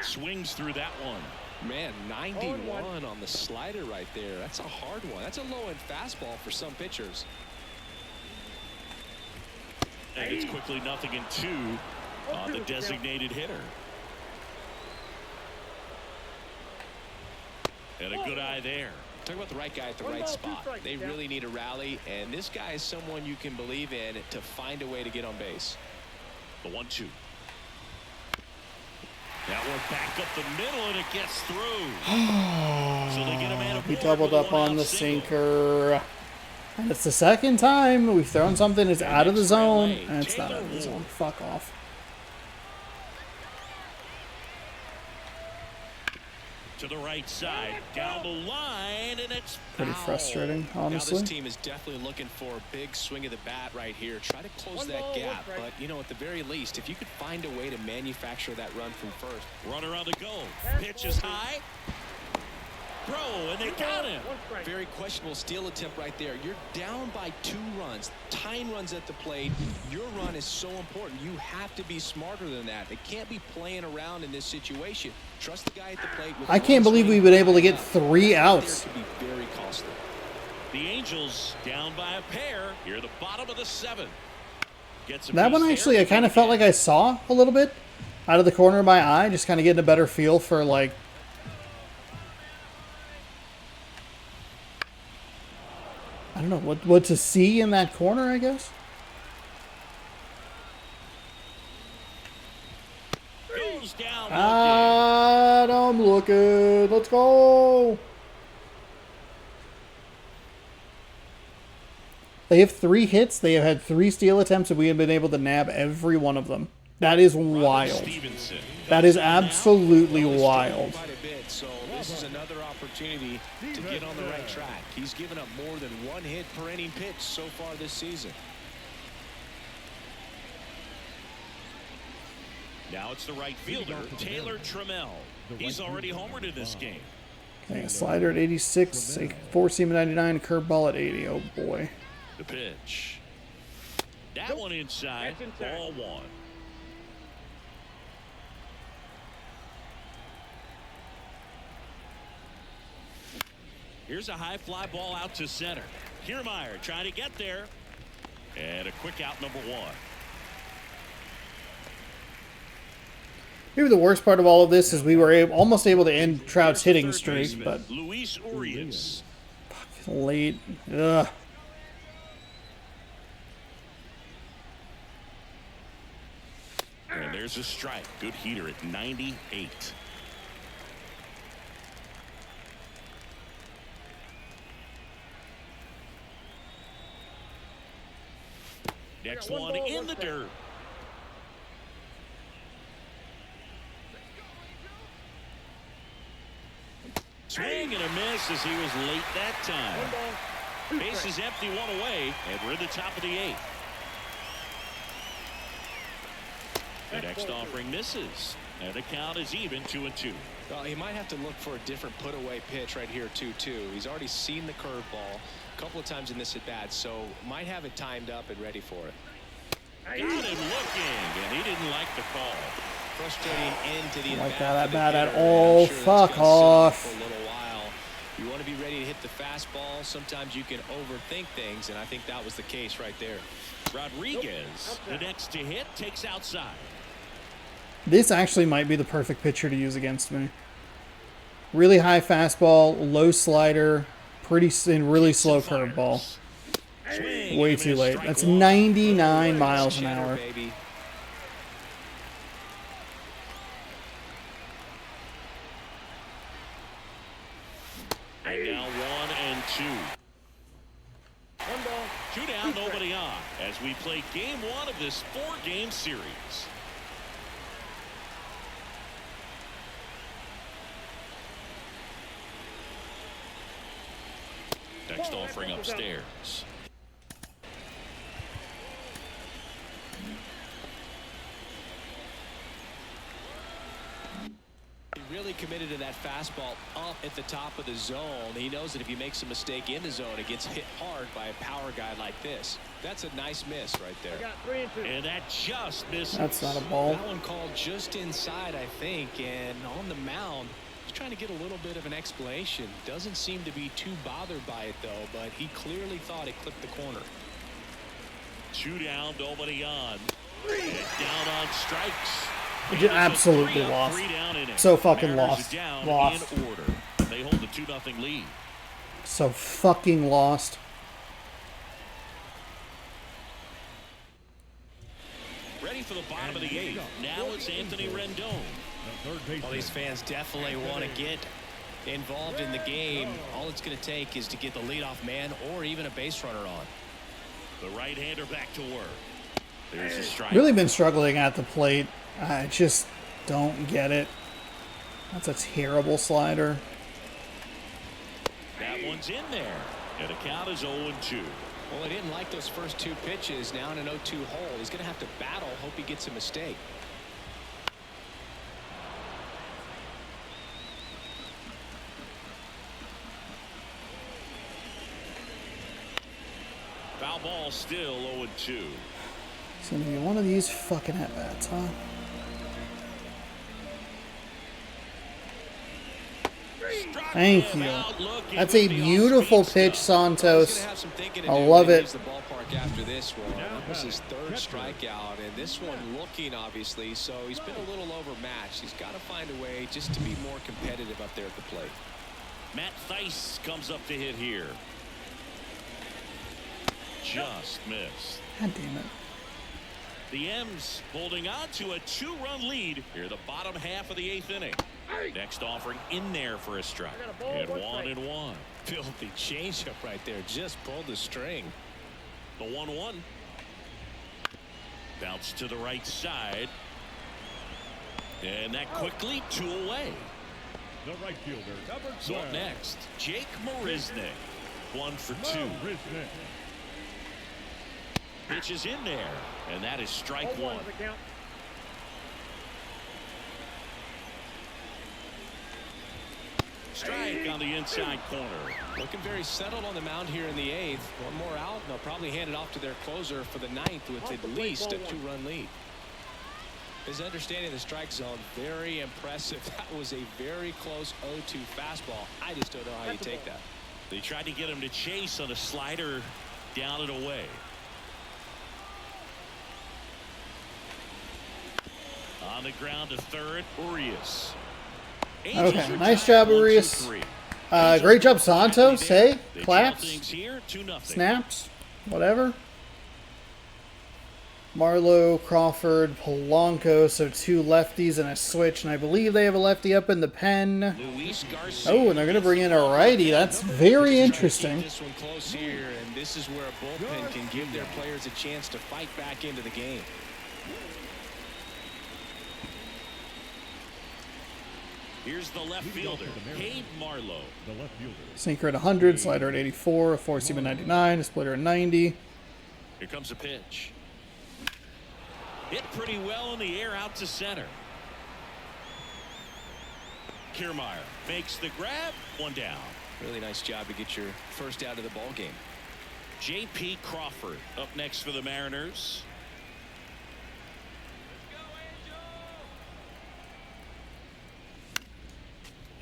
Swings through that one. Man, 91 on the slider right there. That's a hard one. That's a low-end fastball for some pitchers. And it's quickly 0-2 on the designated hitter. And a good eye there. Talk about the right guy at the right spot. They really need a rally, and this guy is someone you can believe in to find a way to get on base. The 1-2. That one back up the middle, and it gets through. So they get a man of He doubled up on the sinker. And it's the second time we've thrown something that's out of the zone, and it's not out of the zone. Fuck off. To the right side, down the line, and it's pretty frustrating, honestly. Now this team is definitely looking for a big swing of the bat right here. Try to close that gap, but you know, at the very least, if you could find a way to manufacture that run from first. Runner on the go. Pitch is high. Throw, and they got him. Very questionable steal attempt right there. You're down by 2 runs. Tying runs at the plate. Your run is so important. You have to be smarter than that. They can't be playing around in this situation. Trust the guy at the plate. I can't believe we've been able to get 3 outs. Be very costly. The Angels down by a pair here at the bottom of the 7th. That one actually, I kind of felt like I saw a little bit out of the corner of my eye, just kind of getting a better feel for like. I don't know what to see in that corner, I guess. Goes down. I'm looking. Let's go. They have 3 hits. They have had 3 steal attempts, and we have been able to nab every one of them. That is wild. That is absolutely wild. So this is another opportunity to get on the right track. He's given up more than 1 hit per inning pitch so far this season. Now it's the right fielder, Taylor Trammell. He's already homered in this game. Okay, a slider at 86, a 4-seam at 99, curveball at 80. Oh boy. The pitch. That one inside, ball 1. Here's a high fly ball out to center. Kiermaier trying to get there. And a quick out, number 1. Maybe the worst part of all of this is we were almost able to end Trout's hitting streak, but Luis Urias. Late. Ugh. And there's a strike. Good heater at 98. Next one in the dirt. Swing and a miss as he was late that time. Base is empty, 1 away, and we're in the top of the 8th. The next offering misses. And the count is even 2-2. Well, he might have to look for a different put-away pitch right here, 2-2. He's already seen the curveball a couple of times in this at-bat, so might have it timed up and ready for it. Got him looking, and he didn't like the call. Frustrating end to the Don't like at-bat that for the at hitter, all. and I'm sure that's Fuck gonna sit off. for a little while. You want to be ready to hit the fastball. Sometimes you can overthink things, and I think that was the case right there. Rodriguez, the next to hit, takes outside. This actually might be the perfect pitcher to use against me. Really high fastball, low slider, and really slow curveball. Swing, Way and too a late. strike That's one. 99 miles an Cheddar, hour. baby. And now 1-2. One ball. Two down, nobody on, as we play game one of this 4-game series. Next offering upstairs. He really committed to that fastball up at the top of the zone. He knows that if he makes a mistake in the zone, it gets hit hard by a power guy like this. That's a nice miss right I there. got 3 and 2. And that just misses. That's not a ball. That one called just inside, I think, and on the mound, he's trying to get a little bit of an explanation. Doesn't seem to be too bothered by it, though, but he clearly thought it clipped the corner. Two down, nobody on. And down on strikes. Just absolutely lost. So fucking lost. Lost. In order. They hold the 2-0 lead. So fucking lost. Ready for the bottom of the 8th. Now it's Anthony Rendon. The third baseman. Well, these fans definitely want to get involved in the game. All it's going to take is to get the leadoff man or even a base runner on. The right-hander back to work. There's a strike. Really been struggling at the plate. I just don't get it. That's a terrible slider. That one's in there. And the count is 0-2. Well, he didn't like those first 2 pitches. Now in an 0-2 hole, he's going to have to battle. Hope he gets a mistake. Foul ball still 0-2. It's gonna be one of these fucking at-bats, huh? Thank you. That's a beautiful pitch, Santos. I love it. The ballpark after this one. This is his 3rd strikeout, and this one looking obviously. So he's been a little overmatched. He's got to find a way just to be more competitive up there at the plate. Matt Theis comes up to hit here. Just missed. God damn it. The M's holding on to a 2-run lead here, the bottom half of the 8th inning. Next offering in there for a strike. And 1-1. Filthy changeup right there. Just pulled the string. The 1-1. Bounce to the right side. And that quickly 2 away. The right fielder, number 12. So up next, Jake Marisnick. 1 for 2. Marisnick. Pitch is in there. And that is strike 1. Strike on the inside corner. Looking very settled on the mound here in the 8th. One more out, and they'll probably hand it off to their closer for the 9th with at least a 2-run lead. His understanding of the strike zone, very impressive. That was a very close 0-2 fastball. I just don't know how you take that. They tried to get him to chase on a slider down and away. On the ground to third, Urias. Okay, nice job, Urias. Great job, Santos. Hey, claps, snaps, whatever. Marlowe, Crawford, Polanco, so 2 lefties and a switch, and I believe they have a lefty up in the pen. Oh, and they're going to bring in a righty. That's very interesting. This one close here, and this is where a bullpen can give their players a chance to fight back into the game. Here's the left fielder, Cade Marlowe. The left fielder. Sinker at 100, slider at 84, a four-seam at 99, a splitter at 90. Here comes a pitch. Hit pretty well in the air out to center. Kiermaier makes the grab. One down. Really nice job to get your first out of the ball game. J.P. Crawford up next for the Mariners.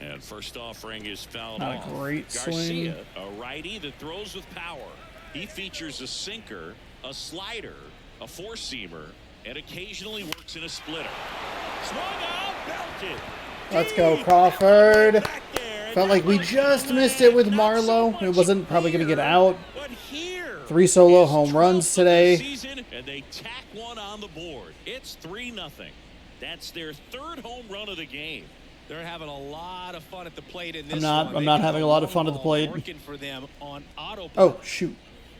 And first offering is fouled Not off. a great Garcia, swing. a righty that throws with power. He features a sinker, a slider, a four-seamer, and occasionally works in a splitter. Swung out, belted. Let's go, Crawford. Back there, and Felt that like we might just be missed it with not so Marlowe. much It wasn't probably going to get here, out. but here 3 solo is home runs 12th of the today. season, and they tack one on the board. It's 3-0. That's their third home run of the game. They're having a lot of fun at the plate in this I'm one. not They've having got a lot of one fun at the ball plate. Working for them on autopilot. Oh, shoot.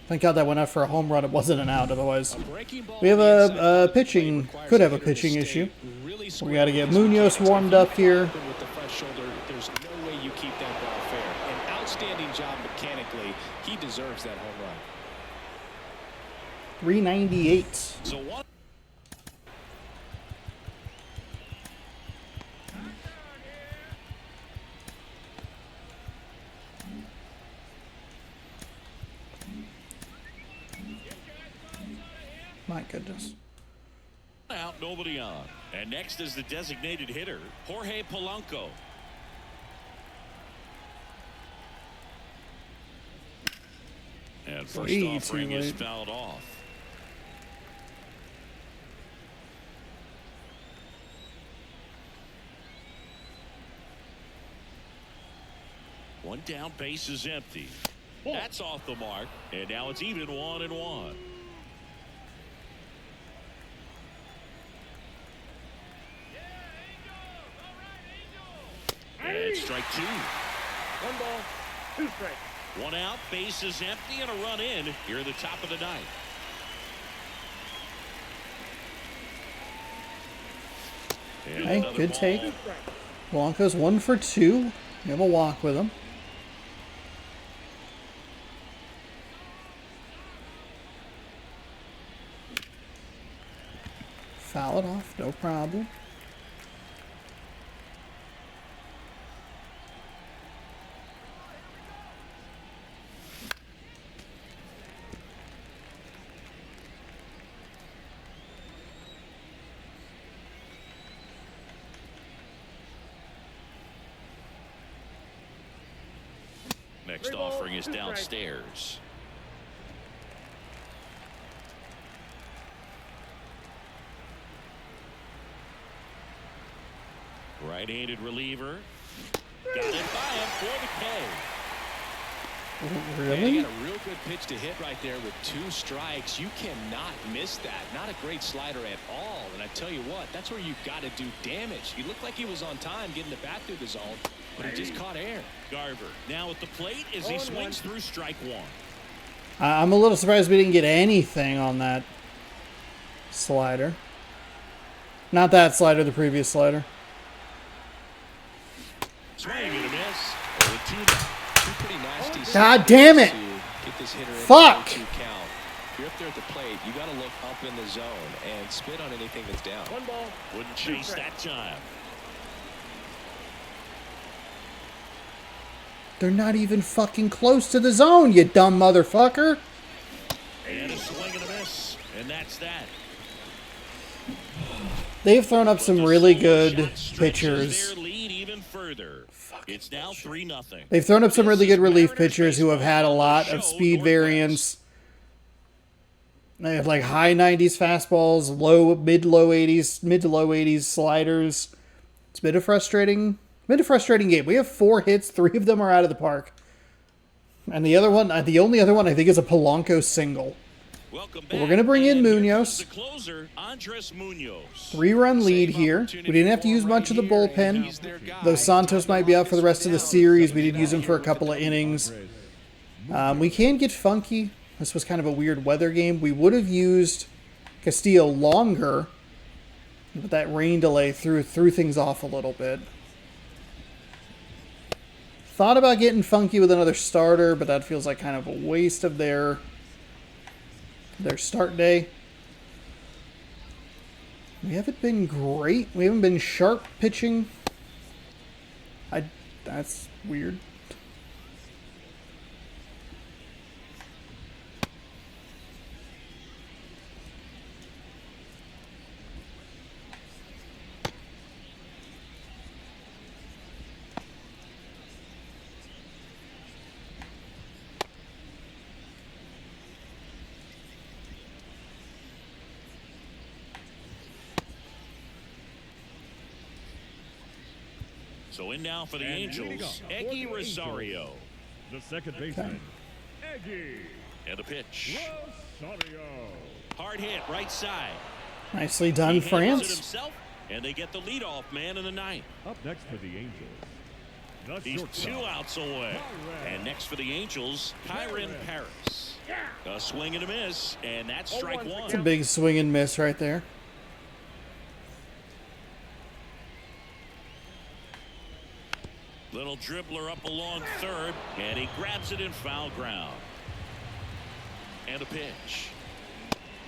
Thank God that went out for a home run. It wasn't an out otherwise. Breaking ball We have on the inside a of the plate pitching, requires could have a hitter to pitching stay issue. really We square got to get with his Munoz mechanics. warmed If you up here. pop with the fresh shoulder, there's no way you keep that ball fair. An outstanding job mechanically. He deserves that home run. 398. So one. My goodness. Out, nobody on. And next is the designated hitter, Jorge Polanco. And first Way offering too is late. fouled off. One down, base is empty. That's off the mark, and now it's even 1-1. And strike two. 1 ball, 2 strikes. One out, base is empty, and a run in here at the top of the ninth. And Hey, another good ball. take. 2 strikes. Blanco's 1 for 2. We have a walk with him. Foul it off, no problem. Next 3 balls, offering is 2 strikes. downstairs. Right-handed reliever. Got it by him for the K. And Really? you got a real good pitch to hit right there with 2 strikes. You cannot miss that. Not a great slider at all. And I tell you what, that's where you've got to do damage. He looked like he was on time getting the bat through the zone, but he just caught air. Garver now at the plate as he 0-1. swings through strike one. I'm a little surprised we didn't get anything on that slider. Not that slider, the previous slider. Swing and a miss. 0-2. Two pretty nasty God damn it. to get this hitter in Fuck. the 0-2 count. If you're up there at the plate, you got to look up in the zone and spit on anything that's down. 1 ball, Wouldn't chase that time. They're not even fucking close to the zone, you dumb motherfucker. And a swing and a miss. And that's that. They've thrown up some The really solo good shot stretches pitchers. their lead even further. It's now 3-0. They've thrown up some really good relief Mariners pitchers who have had a lot of baseball speed show variance. They have like high 90s fastballs, mid to low 80s sliders. It's been a frustrating game. We have 4 hits, 3 of them are out of the park. And the only other one I think is a Polanco single. Welcome We're back. gonna bring in And here Munoz. comes The closer, Andres Munoz. 3-run lead here. We didn't have to use much of the bullpen. Though Santos might be out for the rest of the series, we did use him for a couple of innings. We can get funky. This was kind of a weird weather game. We would have used Castillo longer, but that rain delay threw things off a little bit. Thought about getting funky with another starter, but that feels like kind of a waste of their start day. We haven't been great. We haven't been sharp pitching. That's weird. So in now for the And leading Angels, off for Eggy the Rosario. The second baseman, Eggy And the pitch. Rosario. Hard hit, right side. Nicely done, He handles it France. himself, and they get the leadoff man in the ninth. Up next for the Angels, the He's shortstop, 2 outs away. And next for the Angels, Kyron Paris. A swing and a miss, and that's strike one. It's a big swing and miss right there. Little dribbler up along third, and he grabs it in foul ground. And a pitch.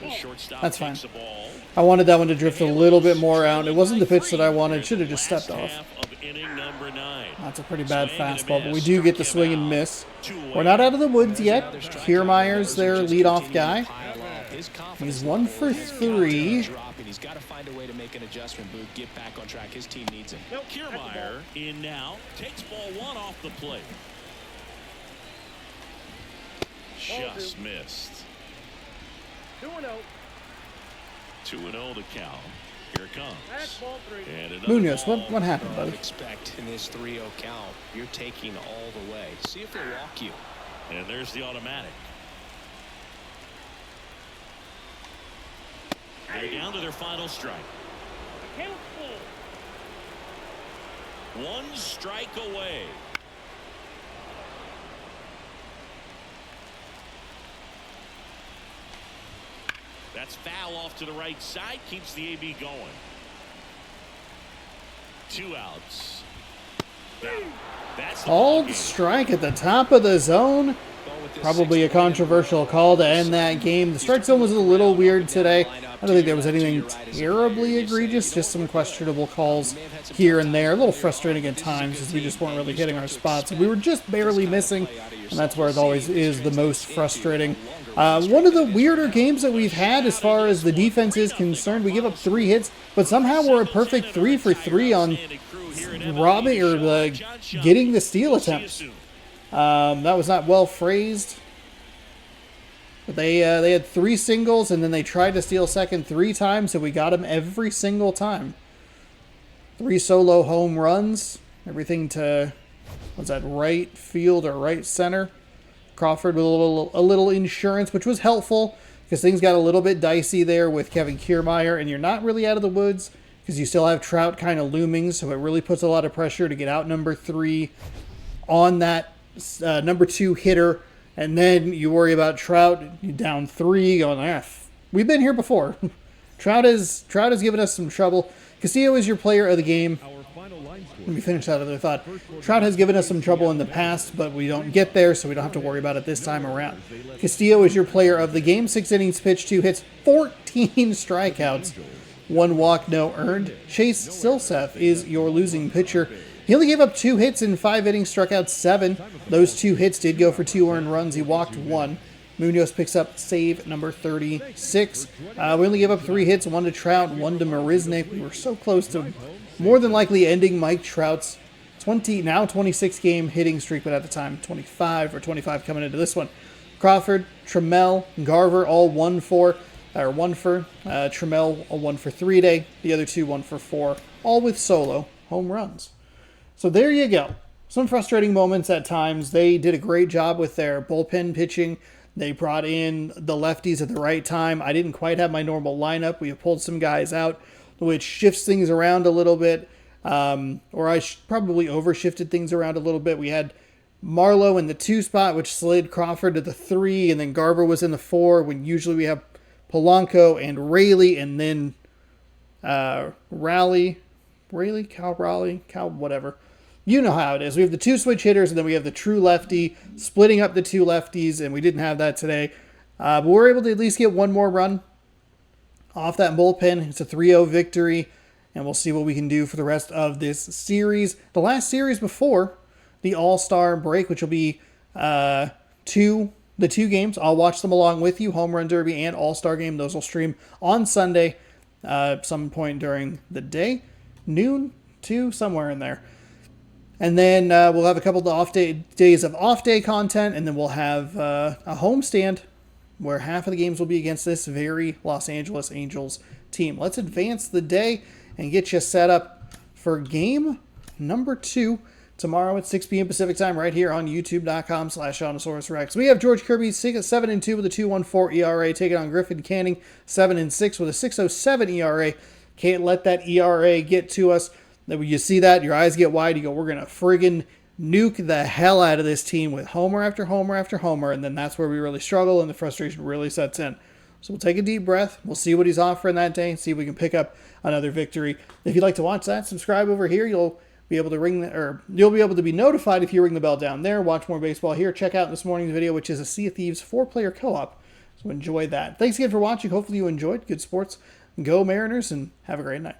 The shortstop That's fine. takes the ball. I wanted that one to drift a little bit more out. It wasn't the pitch that I wanted. Should have just stepped off. Half of inning number 9. That's a pretty bad Swing and a fastball, but we miss. do get the Struck swing him and out. miss. 2 away. We're not out of the woods yet. Another strikeout. Kiermaier's their Just leadoff continue to guy. pile up. His confidence He's 1 for level is 3. dropping. He's got to find a way to make an adjustment, Boog. Get back on track. His team needs him. Kiermaier in now, takes ball 1 off the plate. Just missed. 2-0. 2-0 the count. Here it comes. That's ball 3. And another Munoz, ball. what happened, I buddy? would expect in this 3-0 count, you're taking all the way. See if they walk you. And there's the automatic. They're down to their final strike. Count full. 1 strike away. That's foul off to the right side. Keeps the AB going. 2 outs. That's the ball Called game. strike at the top of the zone. Probably a controversial call to end that game. The strike zone was a little weird today. I don't think there was anything terribly egregious, just some questionable calls here and there. A little frustrating at times because we just weren't really hitting our spots. We were just barely missing, and that's where it always is the most frustrating. One of the weirder games that we've had as far as the defense is concerned. We give up 3 hits, but somehow we're a perfect 3 for 3 on robbing or getting the steal attempts. That was not well phrased. But they had 3 singles, and then they tried to steal second 3 times, and we got them every single time. 3 solo home runs. Everything to, what's that, right field or right center. Crawford with a little insurance, which was helpful because things got a little bit dicey there with Kevin Kiermaier, and you're not really out of the woods because you still have Trout kind of looming, so it really puts a lot of pressure to get out number 3 on that number 2 hitter, and then you worry about Trout, you down 3, going, we've been here before. Trout has given us some trouble. Castillo is your player of the game. Our final line score. Let me finish that other thought. Trout has given us some trouble in the past, but we don't get there, so we don't have to worry about it this time around. Castillo is your player of the game. 6 innings pitched, 2 hits, 14 strikeouts, 1 walk, no earned. Chase Silseth is your losing pitcher. He only gave up 2 hits in 5 innings, struck out 7. Those 2 hits did go for 2 earned runs. He walked 1. Munoz picks up save number 36. We only gave up 3 hits, 1 to Trout, 1 to Marisnik. We were so close to more than likely ending Mike Trout's 26 game hitting streak, but at the time 25 coming into this one. Crawford, Trammell, Garver all 1 for. Trammell a 1 for 3 day. The other 2 1 for 4, all with solo home runs. So there you go. Some frustrating moments at times. They did a great job with their bullpen pitching. They brought in the lefties at the right time. I didn't quite have my normal lineup. We have pulled some guys out, which shifts things around a little bit. Or I probably overshifted things around a little bit. We had Marlowe in the 2 spot, which slid Crawford to the 3, and then Garver was in the 4, when usually we have Polanco and Raleigh, and then Cal, whatever. You know how it is. We have the 2 switch hitters, and then we have the true lefty, splitting up the 2 lefties, and we didn't have that today. But we're able to at least get 1 more run off that bullpen. It's a 3-0 victory, and we'll see what we can do for the rest of this series. The last series before the All-Star break, which will be the two games. I'll watch them along with you, Home Run Derby and All-Star Game. Those will stream on Sunday some point during the day, noon to somewhere in there. And then we'll have a couple of days of off-day content, and then we'll have a homestand where half of the games will be against this very Los Angeles Angels team. Let's advance the day and get you set up for game number 2 tomorrow at 6 p.m. Pacific time right here on youtube.com/OnosaurusRex. We have George Kirby 7-2 with a 2.14 ERA, taking on Griffin Canning 7-6 with a 6.07 ERA. Can't let that ERA get to us. Then when you see that, your eyes get wide. You go, we're going to friggin' nuke the hell out of this team with homer after homer after homer, and then that's where we really struggle and the frustration really sets in. So we'll take a deep breath. We'll see what he's offering that day and see if we can pick up another victory. If you'd like to watch that, subscribe over here. You'll be able to be notified if you ring the bell down there. Watch more baseball here. Check out this morning's video, which is a Sea of Thieves 4-player co-op. So enjoy that. Thanks again for watching. Hopefully you enjoyed. Good sports. Go Mariners, and have a great night.